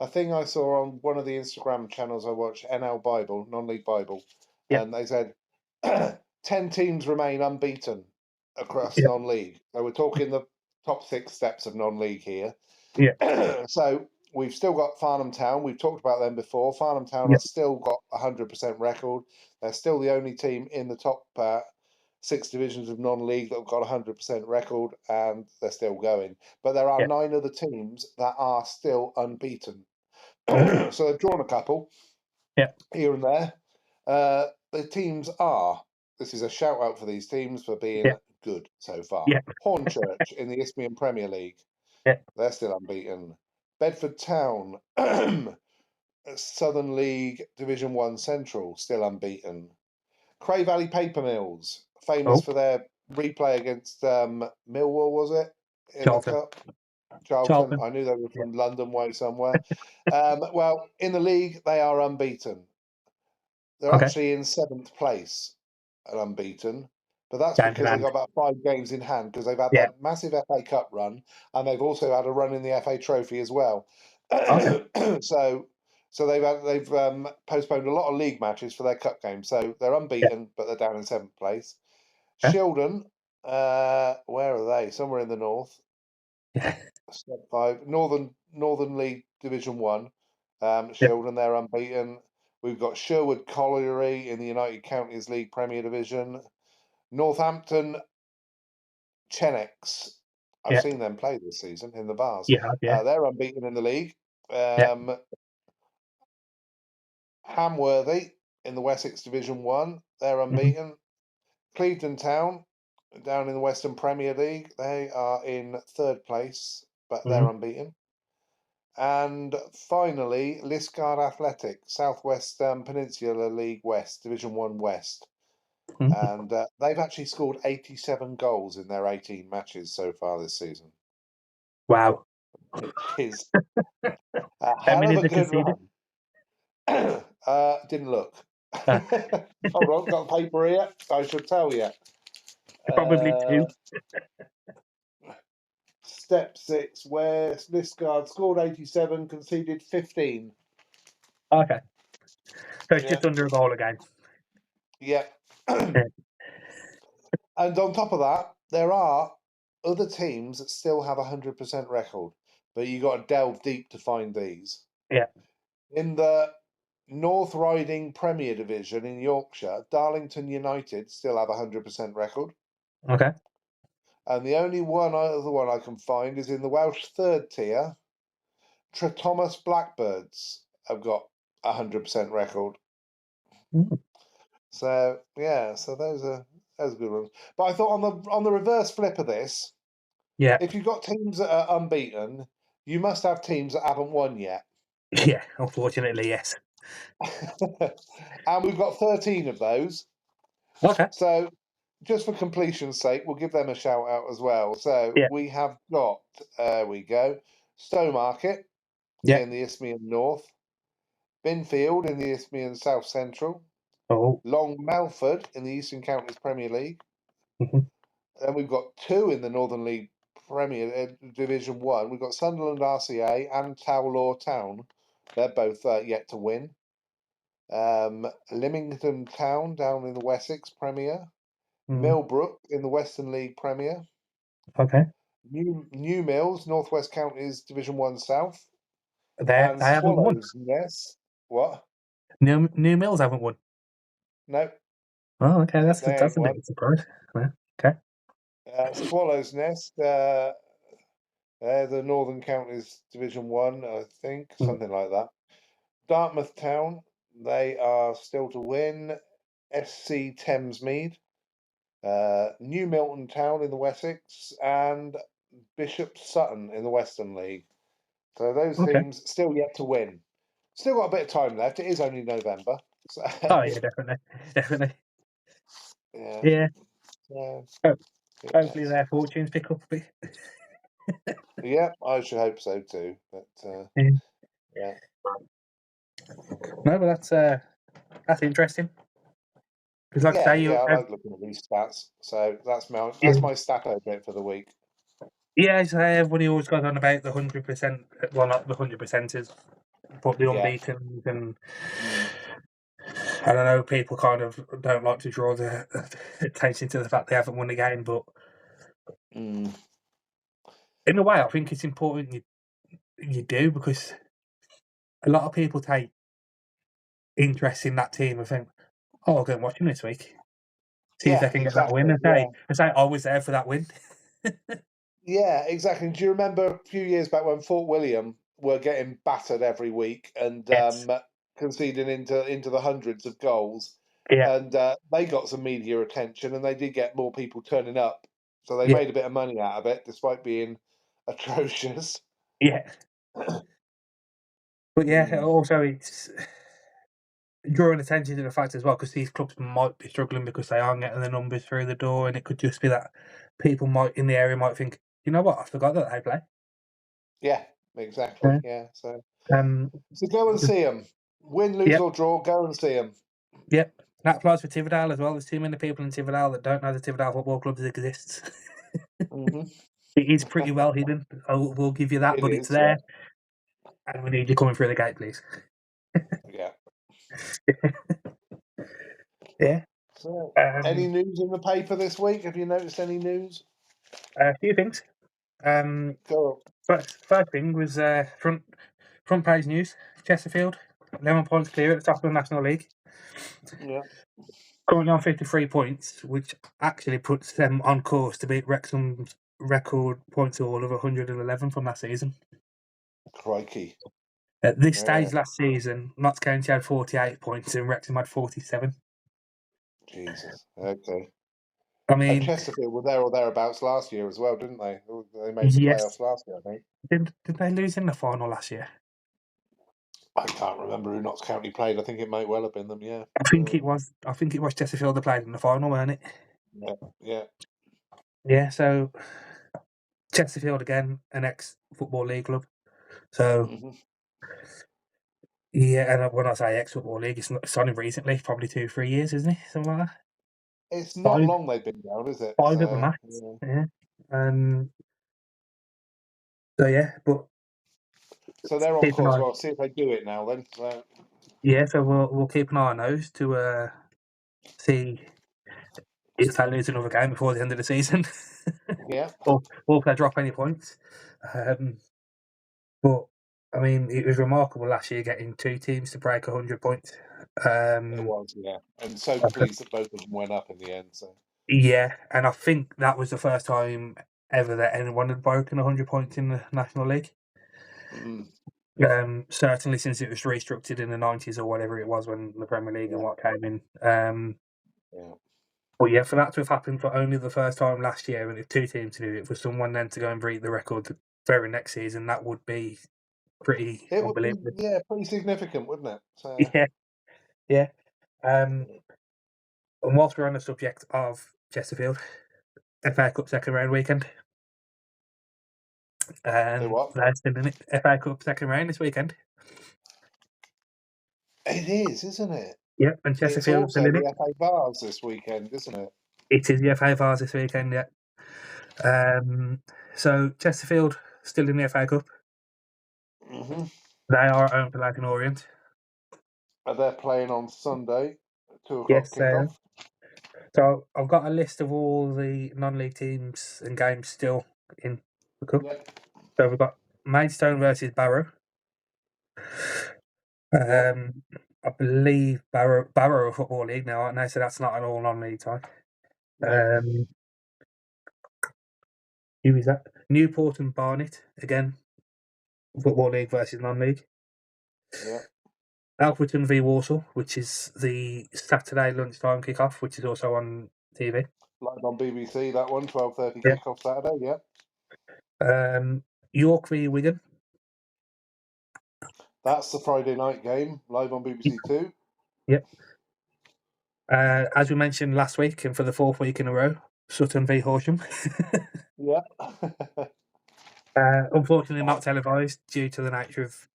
thing I saw on one of the Instagram channels I watch, NL Bible, non-league Bible, Yeah, and they said 10 teams remain unbeaten across yeah, non-league. So we're talking the top 6 steps of non-league here. yeah, So we've still got Farnham Town. We've talked about them before. Farnham Town yeah, have still got 100% record. They're still the only team in the top 6 divisions of non-league that have got 100% record, and they're still going. But there are yeah. 9 other teams that are still unbeaten. Oh, So they've drawn a couple yeah, here and there. The teams are. This is a shout out for these teams for being yeah, good so far. yeah, Hornchurch in the Isthmian Premier League. yeah. They're still unbeaten. Bedford Town, Southern League Division 1 Central, still unbeaten. Cray Valley Paper Mills, famous Oh, for their replay against Millwall, was it? In the Charlton, Cup? Charlton. Charlton. I knew they were Yeah. from London way somewhere. Well, in the league, they are unbeaten. They're Okay, actually in 7th place and unbeaten, but that's game in because they've hand. got about 5 games in hand because they've had Yeah. that massive FA Cup run and they've also had a run in the FA Trophy as well. Okay. so, they've postponed a lot of league matches for their cup games, so they're Yeah. unbeaten, but they're down in 7th place. Yeah. Shildon, where are they? Somewhere in the north. Yeah. Step 5, Northern League Division 1. Yeah. Shildon, they're unbeaten. We've got Sherwood Colliery in the United Counties League Premier Division. Northampton Chenecks. I've Yeah. seen them play this season in the Vase. Yeah. Yeah. They're unbeaten in the league. Yeah. Hamworthy in the Wessex Division 1. They're Mhm. unbeaten. Clevedon Town down in the Western Premier League. They are in 3rd place, but they're Mhm. unbeaten. And finally, Liscard Athletic, Southwest Peninsula League West, Division 1 West. Mhm. And they've actually scored 87 goals in their 18 matches so far this season, Wow. which is a How hell many of have a they good conceded? run. Didn't look. Uh, Hold on, got paper here. I should tell you. Probably Uh, two. Step 6, where Liscard scored 87, conceded 15. Okay. So it's Yeah, just under a goal a game. yeah. Yeah. And on top of that, there are other teams that still have a 100% record, but you got to delve deep to find these. Yeah. In the North Riding Premier Division in Yorkshire, Darlington United still have a 100% record. Okay. And the only other one I can find is in the Welsh third tier, Thomas Blackbirds have got a 100% record. Mm. So yeah, so those are good ones. But I thought on the reverse flip of this, Yeah. if you've got teams that are unbeaten, you must have teams that haven't won yet. Yeah. Unfortunately, yes. And we've got 13 of those. Okay. So, just for completion's sake, we'll give them a shout out as well. So, Yeah. we have got, we go, Stowmarket Yeah. in the Isthmian North, Binfield in the Isthmian South Central, Oh. Long Melford in the Eastern Counties Premier League. Mhm. Then we've got two in the Northern League Premier Division 1. We've got Sunderland RCA and Towlaw Town. They're both yet to win. Lymington Town down in the Wessex Premier, Mm. Millbrook in the Western League Premier, Okay. New Mills, Northwest Counties Division 1 South, They and haven't won. Swallows Nest. What? New Mills haven't won. No, Oh, okay. they That's ain't a bit one. of a surprise. Yeah. Okay. Swallows Nest, they're the Northern Counties Division 1, I think, Mm. something like that. Dartmouth Town, they are still to win. SC Thamesmead, New Milton Town in the Wessex, and Bishop Sutton in the Western League. So those Okay. teams still yet to win. Still got a bit of time left. It is only November. So, Oh yeah, definitely, definitely. yeah, Yeah. so, Oh, hopefully yes. their fortunes pick up a bit. Yeah, I should hope so too. But Yeah. yeah, No, but that's interesting. Because like I yeah, say, yeah. I like looking at these stats. So yeah, that's my stat bit for the week. yeah. So everybody always goes on about the 100%. Well, not the 100%ers, but the Yeah. unbeaten, and Mm, I don't know. People kind of don't like to draw the attention to the fact they haven't won a game, but mm. in a way, I think it's important you do, because a lot of people take interest in that team and think, "Oh, I'll go and watch them this week, see if they Yeah, can get that win," exactly. and Yeah. say I was there for that win. Yeah, exactly. Do you remember a few years back when Fort William were getting battered every week and Yes. conceding into the hundreds of goals, Yeah. and they got some media attention and they did get more people turning up, so they Yeah. made a bit of money out of it despite being atrocious. Yeah. But yeah, Mm, also it's drawing attention to the fact as well, because these clubs might be struggling because they aren't getting the numbers through the door, and it could just be that people might in the area might think, you know what, I forgot that they play. yeah, exactly. Yeah. Yeah, so Um. go and see them. Win, lose Yep. or draw, go and see them. Yep. That applies for Tiverdale as well. There's too many people in Tiverdale that don't know the Tiverdale Football Club exists. Hmm. It is pretty well hidden. We'll give you that, It but it's is, yeah, there, and we need you coming through the gate, please. yeah. Yeah. So, any Um. news in the paper this week? Have you noticed any news? A few things. Um. Go First thing was front page news. Chesterfield, 11 points clear at the top of the National League. on. Yeah, Currently on 53 points, which actually puts them on course to beat Wrexham's record points haul of 111 from last season. crikey. At this Yeah, stage last season, Notts County had 48 points and Wrexham had 47. Jesus. Okay. I And mean, Chesterfield were there or thereabouts last year as well, didn't they? They made the yes. playoffs last year, I think. Did they lose in the final last year? I can't remember who Notts County played. I think it might well have been them. Yeah. I think it was Chesterfield that played in the final, weren't it? Yeah. Yeah. Yeah, so Chesterfield again, an ex Football League club. So Hmm. yeah, and when I say ex Football League, it's only recently, probably 2, 3 years, isn't it? Something like that. It's not Five, long they've been down, is it? five at the So max. yeah. Yeah. Um. So yeah, but So they're on keep an course. eye. Well, see if they do it now then. So Yeah, so we'll keep an eye on those to see if they lose another game before the end of the season, yeah. or if they drop any points. Um. But I mean, it was remarkable last year getting two teams to break 100 points. It Um. was, yeah. And so pleased that both of them went up in the end. So Yeah, and I think that was the first time ever that anyone had broken 100 points in the National League. mm, Certainly since it was restructured in the 90s or whatever it was when the Premier League and yeah, what came in. yeah, But yeah, for that to have happened for only the first time last year, and if two teams to do it, for someone then to go and break the record the very next season, that would be pretty It would be, unbelievable. yeah, pretty significant, wouldn't it? So, Yeah, yeah. And whilst we're on the subject of Chesterfield, FA Cup second round weekend, do what? they're still in it. FA Cup second round this weekend. It is, isn't it? Yep, and It's Chesterfield are still also in it. the FA Vase this weekend, isn't it? It is the FA Vase this weekend, yeah. So Chesterfield still in the FA Cup. Hmm. They are owned for Leyton Orient. They're playing on Sunday, 2 o'clock Yes, kickoff. so I've got a list of all the non-league teams and games still in the cup. Yep. So we've got Maidstone versus Barrow. Yep. I believe Barrow are Football League now, aren't they? So that's not an all non-league tie. No. Um, who is that? Newport and Barnet again. Football League versus non-league. Yep. Alfreton v Walsall, which is the Saturday lunchtime kickoff, which is also on TV. Live on BBC, that one, 12:30 Yeah. kickoff Saturday, yep. York v Wigan. That's the Friday night game, live on BBC Two. Yep. As we mentioned last week, and for the fourth week in a row, Sutton v Horsham. Yeah. Unfortunately, not televised due to the nature of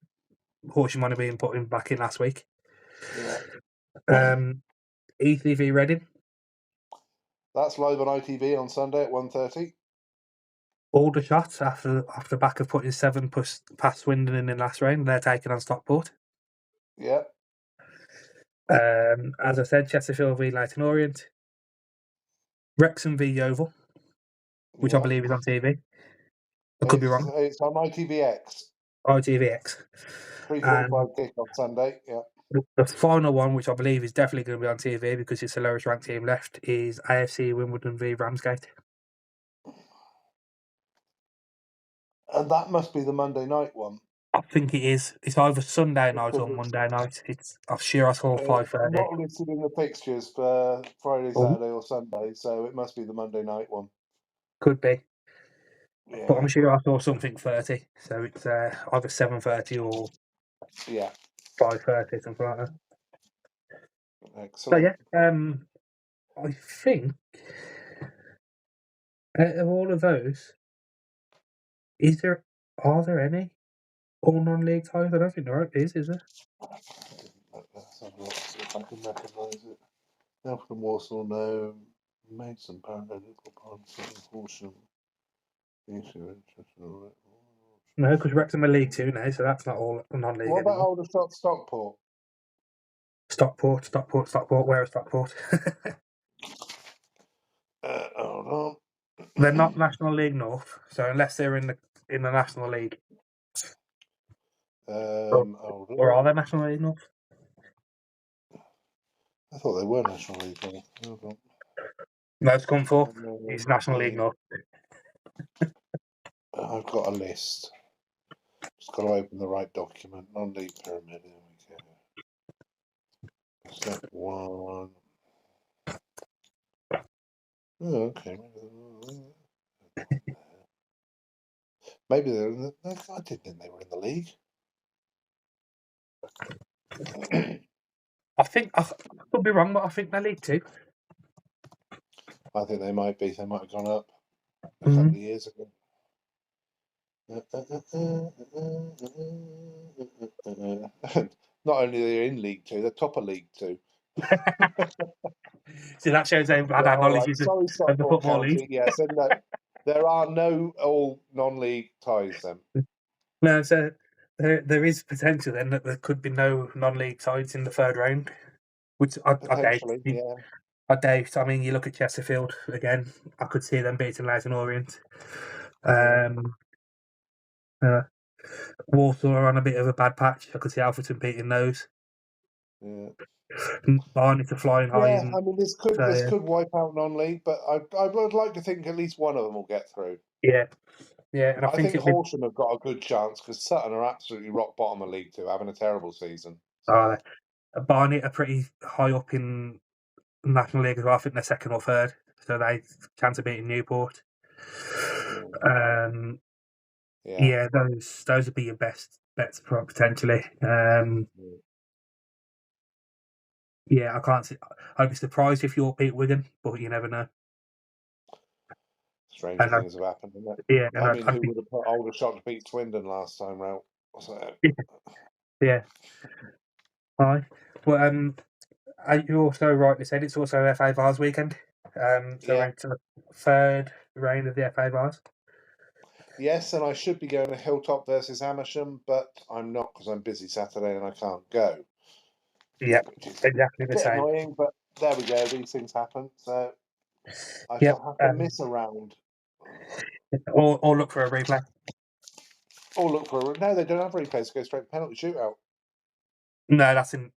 Horsham only being put in back in last week. Yeah. Eastleigh v Reading. That's live on ITV on Sunday at 1:30. Aldershot, after back of putting 7 past Swindon in the last round, they're taking on Stockport. Yep. As I said, Chesterfield v Leyton Orient. Wrexham v Yeovil, which I Yep. believe is on TV. I could be wrong. It's on ITVX. ITVX. 3:45 kickoff Sunday, yeah. The final one, which I believe is definitely going to be on TV because it's the lowest ranked team left, is AFC Wimbledon v Ramsgate. And that must be the Monday night one. I think it is. It's either Sunday night or Because Monday night. I'm sure I saw 5:30. not listed in the fixtures for Friday, Oh, Saturday, or Sunday, so it must be the Monday night one. could be. But Yeah. I'm sure I saw something 30. So it's either 7:30 or Yeah. 5:30, something like that. So Excellent. yeah, I think out of all of those, are there any all non-league ties? I don't think there is there? Let's have a look, see if I can recognise it. Now from Warsaw, no. Maidstone, Barrow, Little Pond, Horsham. No, because Wrexham are League Two now, so that's not all non-league What about anymore. Aldershot, Stockport? Stockport. Where is Stockport? Hold on. They're not National League North, so unless they're in the National League, Hold or are on. they National League North? I thought they were National League North. Hold on. No, it's come for. It's National League North. I've got a list. Just got to open the right document. Non-league pyramid. There we go. Step 1. Oh, okay. Maybe they're in the. I didn't think they were in the league. I could be wrong, but I think they're League Two. I think they might be. They might have gone up a couple of years ago. Not only are they in League Two, they're top of League Two. So that shows how bad our knowledge is Sorry, of the Stockport Football County. League. Yes, and there are no all non-league ties then. No, so there is potential then that there could be no non-league sides in the third round, which I doubt. Potentially, yeah. I doubt. I mean, you look at Chesterfield again. I could see them beating Leyton Orient. Walsall are on a bit of a bad patch. I could see Alfreton beating those. Yeah. Barnet are flying high. Yeah, I mean, this could wipe out non-league, but I would like to think at least one of them will get through. Yeah, and I think Horsham have got a good chance because Sutton are absolutely rock bottom of League Two, having a terrible season. So. Barnet are pretty high up in National League as well. I think they're second or third, so they chance of beating Newport. Yeah, those would be your best bets potentially. Yeah, I can't see. I'd be surprised if York beat Wigan, but you never know. Stranger And things have happened, isn't it? yeah, and I mean, I'd who be would have put Aldershot to beat Swindon last time round? So, yeah. Hi. Well, you also rightly said it's also FA Vase weekend. So we're yeah. into the third round of the FA Vase. Yes, and I should be going to Hilltop versus Amersham, but I'm not because I'm busy Saturday and I can't go, Yep, which is exactly a the bit same. annoying, but there we go. These things happen. So I Yep. shall have to miss a round. Or look for a replay. Or look for a... No, they don't have replays. Go straight to penalty shootout. No, that's in.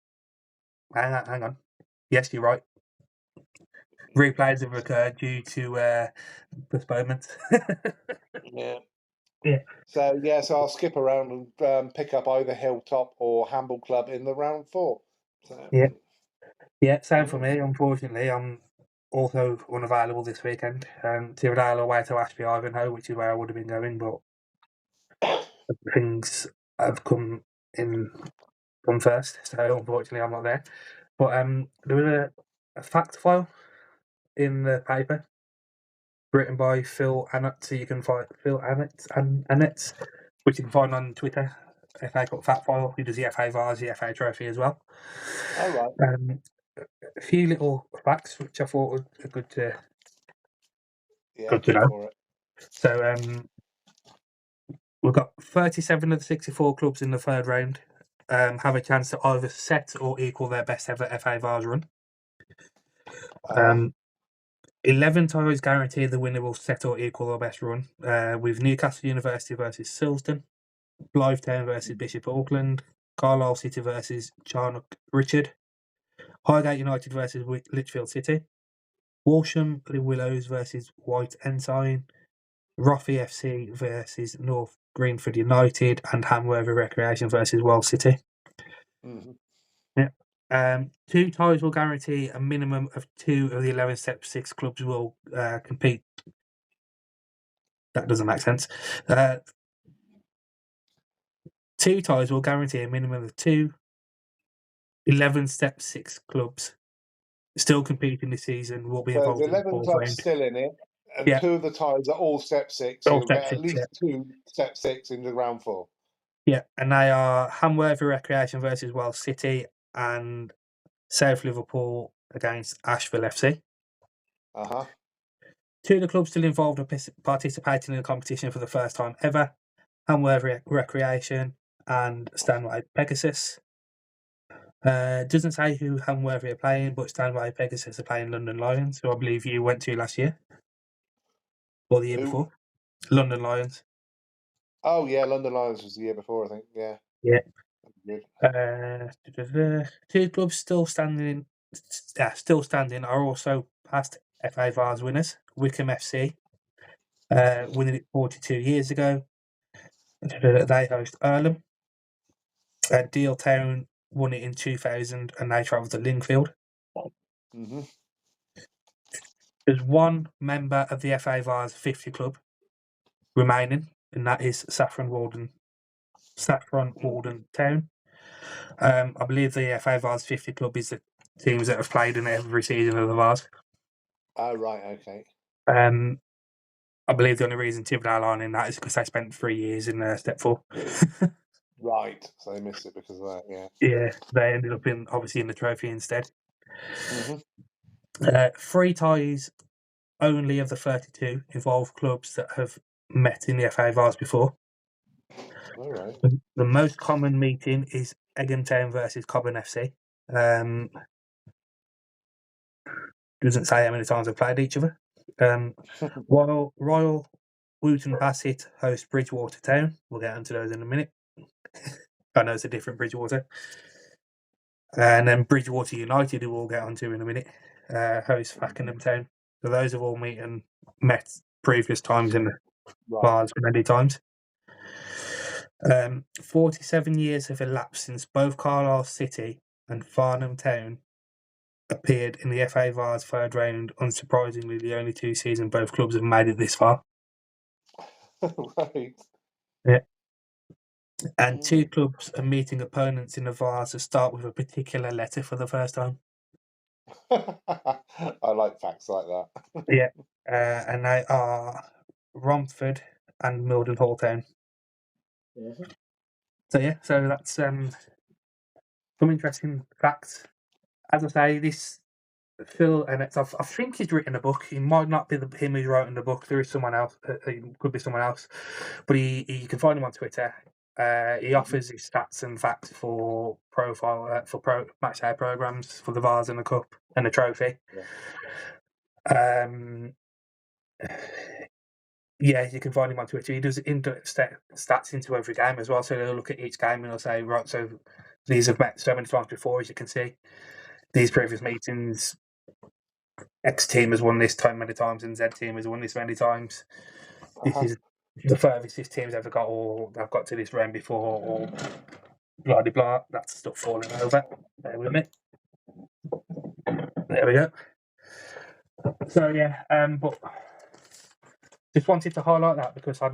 Hang on. Yes, you're right. Replays have occurred due to postponement. Yeah. Yeah. So I'll skip around and pick up either Hilltop or Hamble Club in the round 4. So, Yeah. Yeah, same for yeah. me. Unfortunately, I'm also unavailable this weekend. Tividale away to Ashby Ivanhoe, which is where I would have been going, but things have come first, so unfortunately I'm not there. But there was a fact file in the paper written by Phil Annett, so you can find Phil Annett, which you can find on Twitter. FA Cup fact file. He does the FA Vase, the FA Trophy as well. All right. A few little facts which I thought were Yeah, good to go know. for it. So we've got 37 of the 64 clubs in the third round have a chance to either set or equal their best ever FA Vase run. Uh-huh. 11 ties guarantee the winner will set or equal their best run, with Newcastle University versus Silsden, Blythetown versus Bishop Auckland, Carlisle City versus Charnock Richard, Highgate United versus Lichfield City, Walsham Willows versus White Ensign, Roffey FC versus North Greenford United, and Hamworthy Recreation versus Wells City. Mm-hmm. Yeah. 2 ties will guarantee a minimum of 2 of the 11 Step 6 clubs will compete. That doesn't make sense. 2 ties will guarantee a minimum of 11 Step 6 clubs still competing this season will be So there's involved in the 11 fourth clubs round. still in it, and Yeah, 2 of the ties are all Step 6, so all you'll Step get at 6, yeah. least 2 Step 6 in the round 4. Yeah, and they are Hamworthy Recreation versus Wells City and South Liverpool against Asheville FC. Uh-huh. 2 of the clubs still involved are participating in the competition for the first time ever, Hamworthy Recreation and Stanway Pegasus. Doesn't say who Hamworthy are playing, but Stanway Pegasus are playing London Lions, who I believe you went to last year or the year Who? before. London Lions. Oh, yeah, London Lions was the year before, I think. Yeah. Yeah. Good. 2 clubs still standing are also past FA Vase winners. Wickham FC, winning it 42 years ago. They host Earlham. Deal Town won it in 2000 and they travelled to Lingfield. Mm-hmm. There's one member of the FA Vase 50 club remaining, and that is Saffron Walden Town. I believe the FA Vase 50 club is the teams that have played in every season of the Vase. Oh, right, okay. I believe the only reason Tividale aren't in that is because they spent 3 years in Step 4. Right, so they missed it because of that, yeah. Yeah, they ended up obviously in the trophy instead. Mm-hmm. 3 ties only of the 32 involve clubs that have met in the FA Vase before. All right. The most common meeting is Egham Town versus Cobham FC. Doesn't say how many times they've played each other. While Royal Wootton Bassett host Bridgewater Town. We'll get onto those in a minute. I know it's a different Bridgewater. And then Bridgewater United, who we'll get onto in a minute, host Fakenham Town. So those have all met previous times in the Vase many times. 47 years have elapsed since both Carlisle City and Farnham Town appeared in the FA Vase third round. Unsurprisingly, the only 2 seasons both clubs have made it this far. Right. Yeah. And two clubs are meeting opponents in the Vase to start with a particular letter for the first time. I like facts like that. Yeah. And they are Romford and Mildenhall Town. So yeah, so that's some interesting facts. As I say, this Phil and I think he's written a book. He might not be him who's writing the book. There is someone else. It could be someone else, but you can find him on Twitter. He offers his stats and facts for pro match day programs for the Vase and the Cup and the trophy. Um, yeah, you can find him on Twitter. He does stats into every game as well. So he'll look at each game and he'll say, right, so these have met so many times before, as you can see. These previous meetings, X team has won this time many times, and Z team has won this many times. This is the furthest this team's ever got, or they've got to this round before, or blah blah blah. That's stuff falling over. Bear with me. There we go. So yeah, but just wanted to highlight that because I've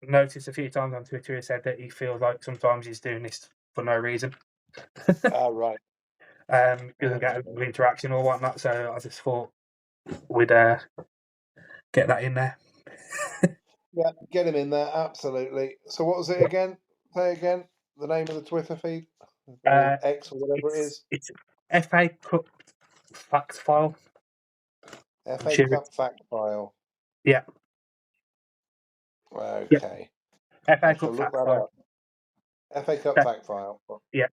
noticed a few times on Twitter he said that he feels like sometimes he's doing this for no reason. Right. Doesn't get a good interaction or whatnot. So I just thought we'd get that in there. Yeah, get him in there, absolutely. So what was it again? Say again, the name of the Twitter feed? Or X or whatever it is? It's FA Cup fact file. FA Cup fact file. Yeah. Okay. FA I shall Cup look fact that file. up. FA Cup fact file. Yeah.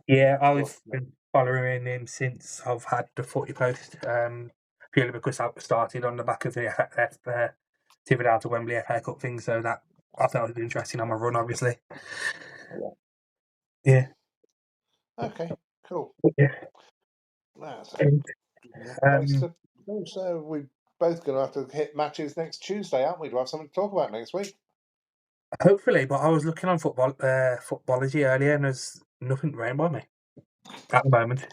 Yeah, I've been following him since I've had the footy post, purely because I started on the back of the Tifford out to Wembley FA Cup thing, so that I thought it was interesting on my run, obviously. Yeah. Okay, cool. Yeah. That's a And, good place to go. So we're both going to have to hit matches next Tuesday, aren't we? To have something to talk about next week. hopefully, but I was looking on Footballogy earlier, and there's nothing around by me at the moment.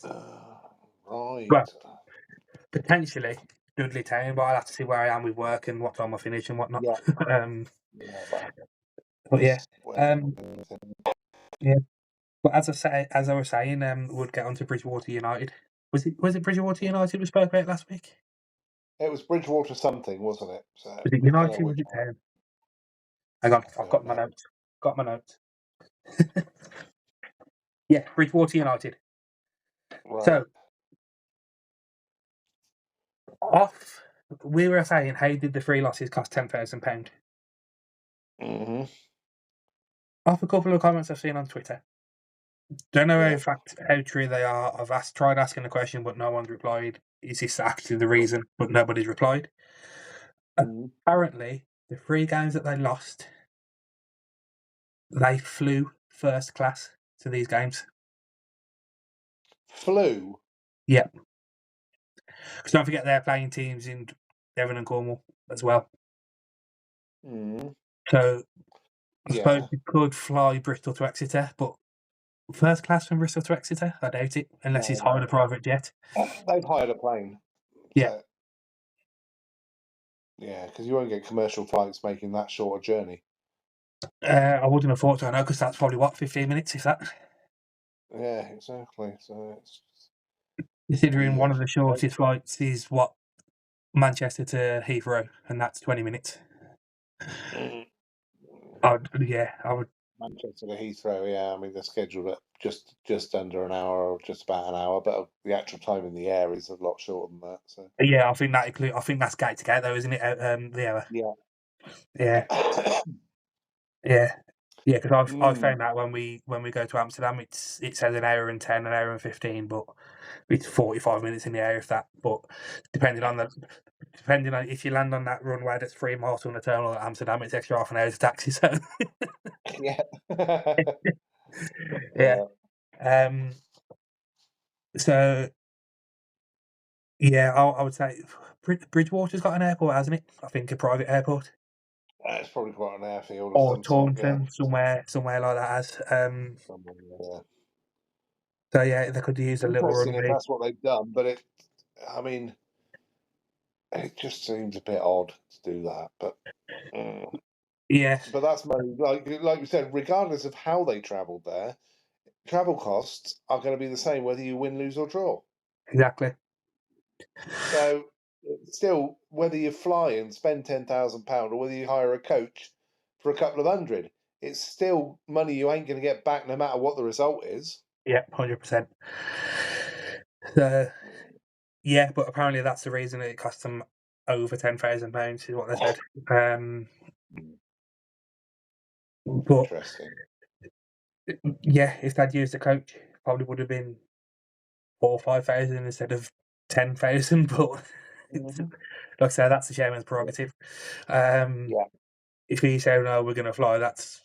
Right. Well, potentially Dudley Town, but I'll have to see where I am with work and what time I finish and whatnot. Yeah. But yeah, yeah. But as I was saying, we'll get on to Bridgewater United. Was it Bridgewater United we spoke about last week? It was Bridgewater something, wasn't it? So Was it United? Was it Town? Hang on, I've got my notes. Got my notes. Yeah, Bridgewater United. Right. So we were saying, how did the 3 losses cost £10,000? Off a couple of comments I've seen on Twitter. Don't know how true they are. I've tried asking the question, but no one's replied. Is this actually the reason? But nobody's replied. Apparently, the 3 games that they lost, they flew first class to these games. Flew? Yeah. Because don't forget they're playing teams in Devon and Cornwall as well. So I suppose you could fly Bristol to Exeter, but first class from Bristol to Exeter? I doubt it, unless he's hired a private jet. They've hired a plane. Yeah. So, yeah, because you won't get commercial flights making that short a journey. I wouldn't have thought so, no, because that's probably, 15 minutes, if that? Yeah, exactly. So it's considering one of the shortest flights is, Manchester to Heathrow, and that's 20 minutes. I would. Manchester to Heathrow, yeah. I mean, they're scheduled at just under an hour or just about an hour, but the actual time in the air is a lot shorter than that. So Yeah, I think that's gate to gate though, isn't it? The hour. yeah, yeah, yeah, yeah. Because I found that when we go to Amsterdam, it says an hour and 10, an hour and 15, but it's 45 minutes in the air if that. But depending on if you land on that runway that's 3 miles from the terminal at Amsterdam, it's extra half an hour to taxi. So yeah, yeah. So yeah, I would say Bridgewater's got an airport, hasn't it? I think a private airport. It's probably quite an airfield Or of some sort. Yeah, Taunton, somewhere like that. So yeah, they could use a little interesting if runway. that's what they've done, but I mean, it just seems a bit odd to do that. But Yeah, But that's money, like you said, regardless of how they travelled there, travel costs are going to be the same whether you win, lose, or draw. exactly. So still, whether you fly and spend £10,000 or whether you hire a coach for a couple of hundred, it's still money you ain't going to get back no matter what the result is. Yeah, 100%. So yeah, but apparently that's the reason it cost them over £10,000 is what they said. Mm, But interesting. yeah, if they'd used a coach, probably would have been 4 or 5 thousand instead of 10,000. But it's, Hmm. like I said, that's the chairman's Yeah, prerogative. Um, yeah. if he said no, we're going to fly, that's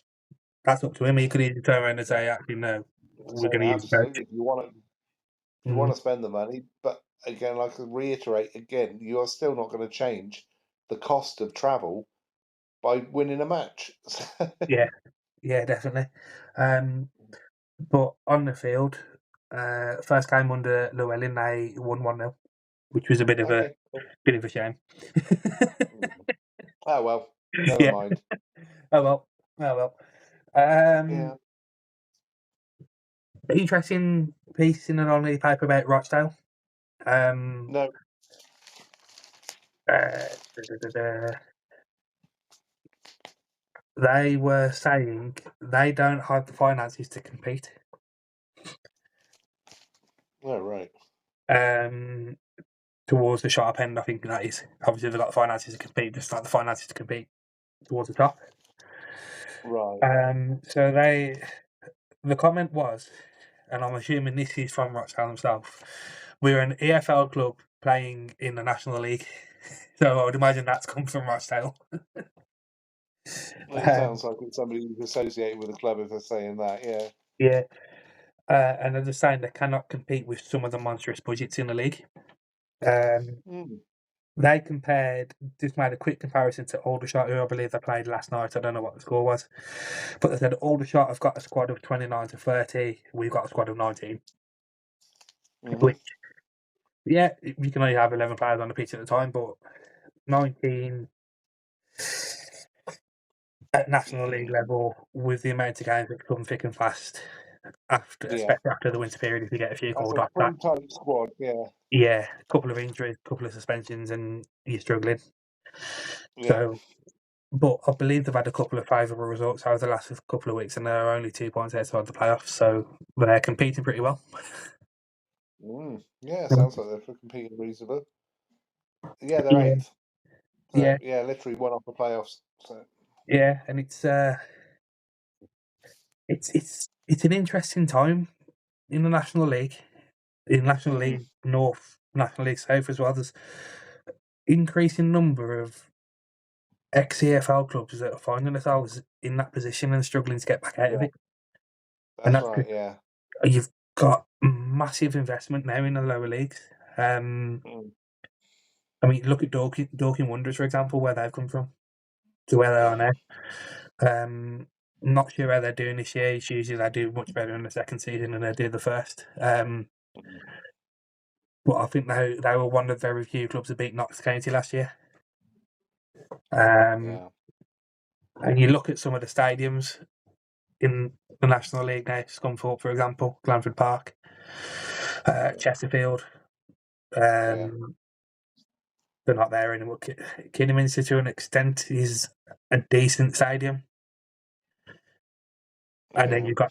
up to him. He could either turn around and Yeah. say, actually, no, we're So going to use a coach. absolutely, if you want Mm, to spend the money, but again, like I reiterate again, you are still not going to change the cost of travel by winning a match. yeah, yeah, definitely. Um, but on the field, first game under Llewellyn, they won 1-0, which was a Okay, cool. bit of a shame. Mm. Oh well, never Yeah. mind. Oh well. Oh well. Um, Yeah. interesting piece in an online paper about Rochdale. Um, No. da, da, da, da. They were saying they don't have the finances to compete. Oh right. Um, towards the sharp end, I think that is. Obviously, they've got the finances to compete, just not the finances to compete towards the top. Right. So the comment was, and I'm assuming this is from Rochdale himself, we're an EFL club playing in the National League. So I would imagine that's come from Rochdale. It Um, sounds like it's somebody who's associated with the club if they're saying that. Yeah. yeah, and they're just saying they cannot compete with some of the monstrous budgets in the league. Um, Mm. they just made a quick comparison to Aldershot, who I believe they played last night. I don't know what the score was, but they said Aldershot have got a squad of 29 to 30. We've got a squad of 19. Hmm. Which, yeah, you can only have 11 players on the pitch at the time, but 19 at National League level with the amount of games that come thick and fast after, Yeah. especially after the winter period, if you get a few That's called a off that. pretty tight squad. Yeah. Yeah, a couple of injuries, a couple of suspensions, and you're struggling. Yeah. So, but I believe they've had a couple of favourable results over the last couple of weeks, and they're only 2 points outside the playoffs, so they're competing pretty well. Mm. Yeah. Um, Sounds like they're competing reasonably. Yeah, they're yeah, eighth. So yeah, yeah, literally one off the playoffs. So. yeah, and it's an interesting time in the National League, in National Mm. League North, National League South as well. There's increasing number of ex-EFL clubs that are finding themselves in that position and struggling to get back out of Yeah. it. And That's that's right. because Yeah. you've got massive investment now in the lower leagues. Um, Mm. I mean, look at Dorking Wonders, for example, where they've come from to where they are Yeah. now. Um, not sure how they're doing this year. It's usually they do much better in the second season than they do the first. Mm. But I think they were one of the very few clubs that beat Knox County last year. Um, Yeah. and you look at some of the stadiums in the National League now, Scunthorpe, for example, Glanford Park, Yeah. Chesterfield. Yeah. Um, they're not there anymore. Kidderminster, to an extent, is a decent stadium. And Yeah.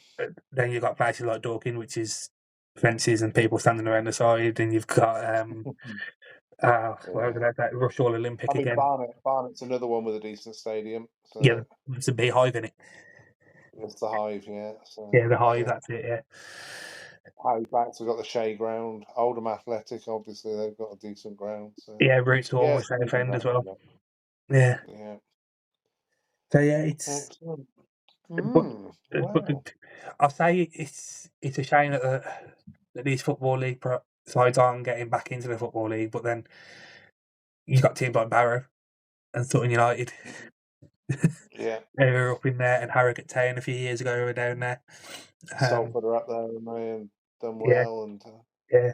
then you've got places like Dorking, which is fences and people standing around the side, and you've got where Yeah. was that Rush All Olympic I mean, again. Barnet's another one with a decent stadium. Yeah, So it's a beehive in it. it's the Hive. Yeah. So Yeah, the Hive, yeah. that's it. Yeah, Halifax have got the Shea Ground. Oldham Athletic, obviously, they've got a decent ground. So yeah, Roots Hall yeah, was it's South decent End as ground. well. Yeah. Yeah, Yeah. so yeah, it's Excellent. but Mm, but wow. I'll say it's a shame that that these football league sides aren't getting back into the football league. But then you've got teams like Barrow and Sutton United Mhm. Yeah. who were up in there, and Harrogate Town a few years ago who were down there. Um, Salford are up there and they have done yeah, well. And yeah.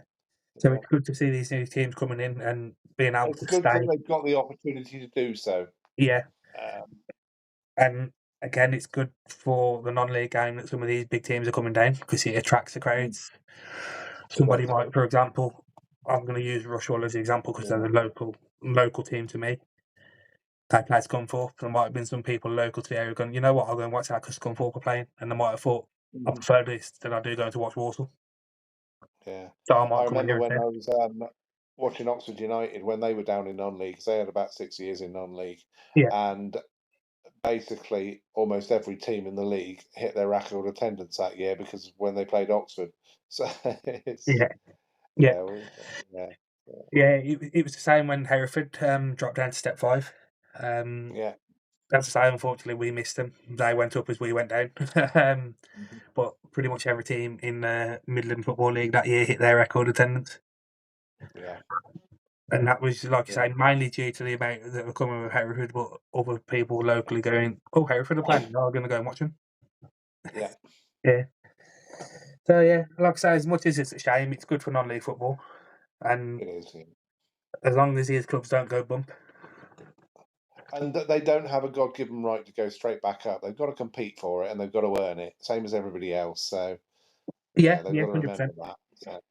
So yeah. it's good to see these new teams coming in and being able It's to good that stay. they've got the opportunity to do so. Yeah, Um, And again, it's good for the non-league game that some of these big teams are coming down because it attracts the crowds. It Somebody does. might, for example, I'm going to use Rushall as an example because Yeah. they're a local team to me. They play Scunthorpe. There might have been some people local to the area going, you know what, I'll go and watch that because Scunthorpe are playing. And they might have thought, I Mhm. prefer this than I do going to watch Walsall. Yeah. So I I might come in remember here when instead. I was watching Oxford United when they were down in non-league, 'cause they had about 6 years in non-league, Yeah, and basically almost every team in the league hit their record attendance that year because of when they played Oxford. So it's yeah, yeah. yeah, yeah, yeah, Yeah, it was the same when Hereford dropped down to Step 5. Um, yeah. as I say, unfortunately, we missed them. They went up as we went down. um, Mhm. but pretty much every team in the Midland Football League that year hit their record attendance. Yeah, And that was, like I yeah. say, mainly due to the amount that were coming with Hereford, but other people locally going, oh, Hereford are playing, I'm going to go and watch them. Yeah, Yeah. So, yeah, like I say, as much as it's a shame, it's good for non-league football. And it is. Yeah. as long as these clubs don't go bump. And they don't have a God-given right to go straight back up. They've got to compete for it, and they've got to earn it, same as everybody else. So Yeah, yeah, they've yeah, got to remember 100%. that. So,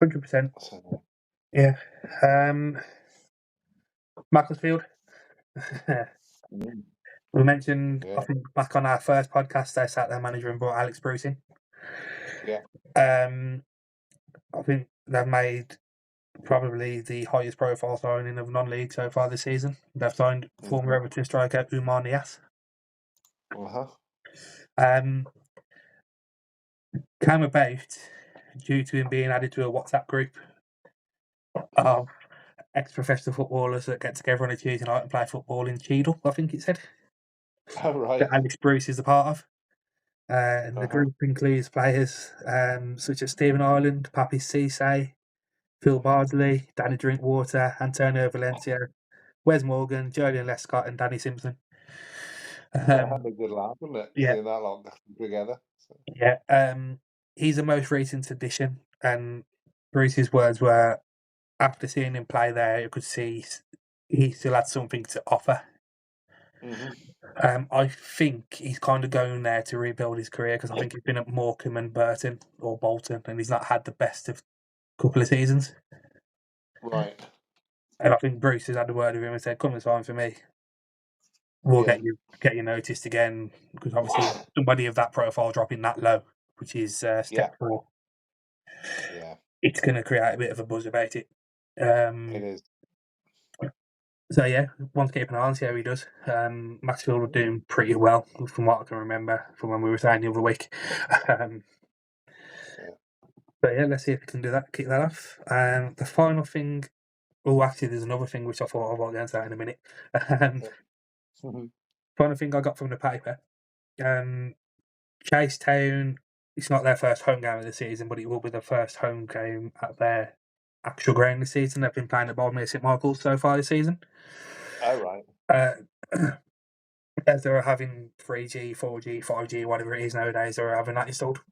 100%. so Yeah. Um, Macclesfield. mm, We mentioned, I yeah, think, back on our first podcast, they sat their manager and brought Alex Bruce in. yeah. Um, I think they've made probably the highest profile signing of non-league so far this season. They've signed former Hmm. Everton striker Umar Niasse. Uh-huh. Um, came about due to him being added to a WhatsApp group of ex-professional footballers that get together on a Tuesday night and play football in Cheadle, I think it said, All that right. Alex Bruce is a part of. And the Uh-huh. group includes players such as Stephen Ireland, Papi Cisse, Phil Bardsley, Danny Drinkwater, Antonio Valencia, Wes Morgan, Julian Lescott, and Danny Simpson. That'd Um, be a good laugh, wouldn't it? yeah, Seeing that lot together. So, yeah. He's the most recent addition, and Bruce's words were, after seeing him play there, you could see he still had something to offer. hmm. I think he's kind of going there to rebuild his career because I think he's been at Morecambe and Burton or Bolton, and he's not had the best of couple of seasons. Right. And I think Bruce has had a word with him and said, "Come and sign for me. We'll Yeah. get you noticed again." Because obviously somebody of that profile dropping that low, which is Yeah. step 4, Yeah. it's going to create a bit of a buzz about it. It Um, is. so yeah, want to keep an eye on see how he does. Maxfield were doing pretty well from what I can remember from when we were saying the other week. um, Yeah. but yeah, let's see if we can do that, kick that off. The final thing. Oh, actually, there's another thing which I thought I'll get into that in a minute. Um, Yeah. Mhm. Final thing I got from the paper. Um, Chase Town, it's not their first home game of the season, but it will be the first home game at their actual ground this season. They've been playing at Bournemouth St Michael's so far this season. All right. Uh, as they're having 3G, 4G, 5G, whatever it is nowadays, they're having that installed.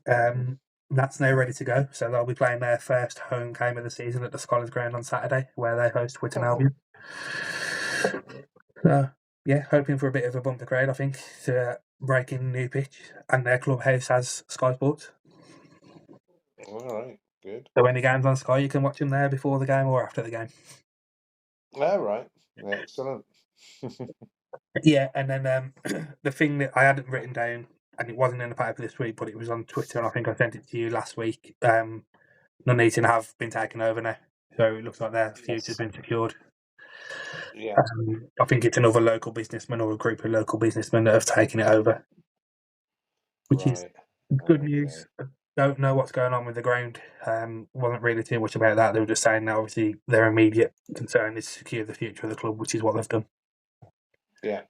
Mhm. That's now ready to go. So they'll be playing their first home game of the season at the Scholars Ground on Saturday, where they host Whitton Oh, cool. Albion. So, yeah, hoping for a bit of a bumper crowd, I think, to break in new pitch. And their clubhouse has Sky Sports. All right. Good. So when the game's on Sky, you can watch them there before the game or after the game. All right. Excellent. Yeah, and then the thing that I hadn't written down, and it wasn't in the paper this week, but it was on Twitter, and I think I sent it to you last week. Nuneaton have been taken over now, so it looks like their future's Yes. been secured. Yeah. I think it's another local businessman or a group of local businessmen that have taken it over, which is Right. good Okay. news. I don't know what's going on with the ground. Wasn't really too much about that. They were just saying that obviously their immediate concern is to secure the future of the club, which is what they've done. Yeah.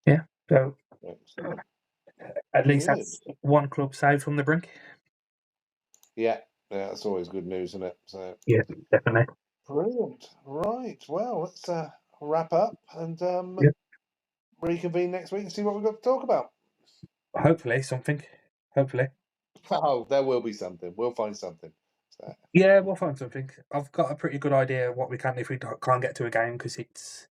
Yeah. So Excellent. at least Good. that's one club saved from the brink. Yeah. Yeah. That's always good news, isn't it? So Yeah, definitely. brilliant. Right. Well, let's wrap up and Yeah. reconvene next week and see what we've got to talk about. Hopefully something. Hopefully. Oh, there will be something. We'll find something. So, Yeah, we'll find something. I've got a pretty good idea what we can if we can't get to a game because it's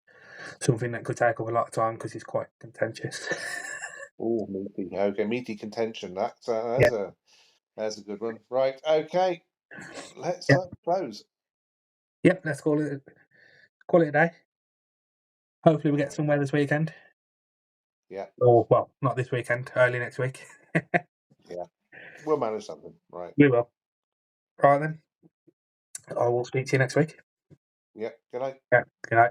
something that could take up a lot of time because it's quite contentious. Oh, meaty. Okay, meaty contention. Yeah, That's a good one. Right. Okay. Let's yeah, close. yep. Let's call it a day. Hopefully, we get somewhere this weekend. Yeah. Or well, not this weekend, early next week. Yeah. We'll manage something. Right. We will. Right then. I will speak to you next week. Yeah. Good night. Yeah. Good night.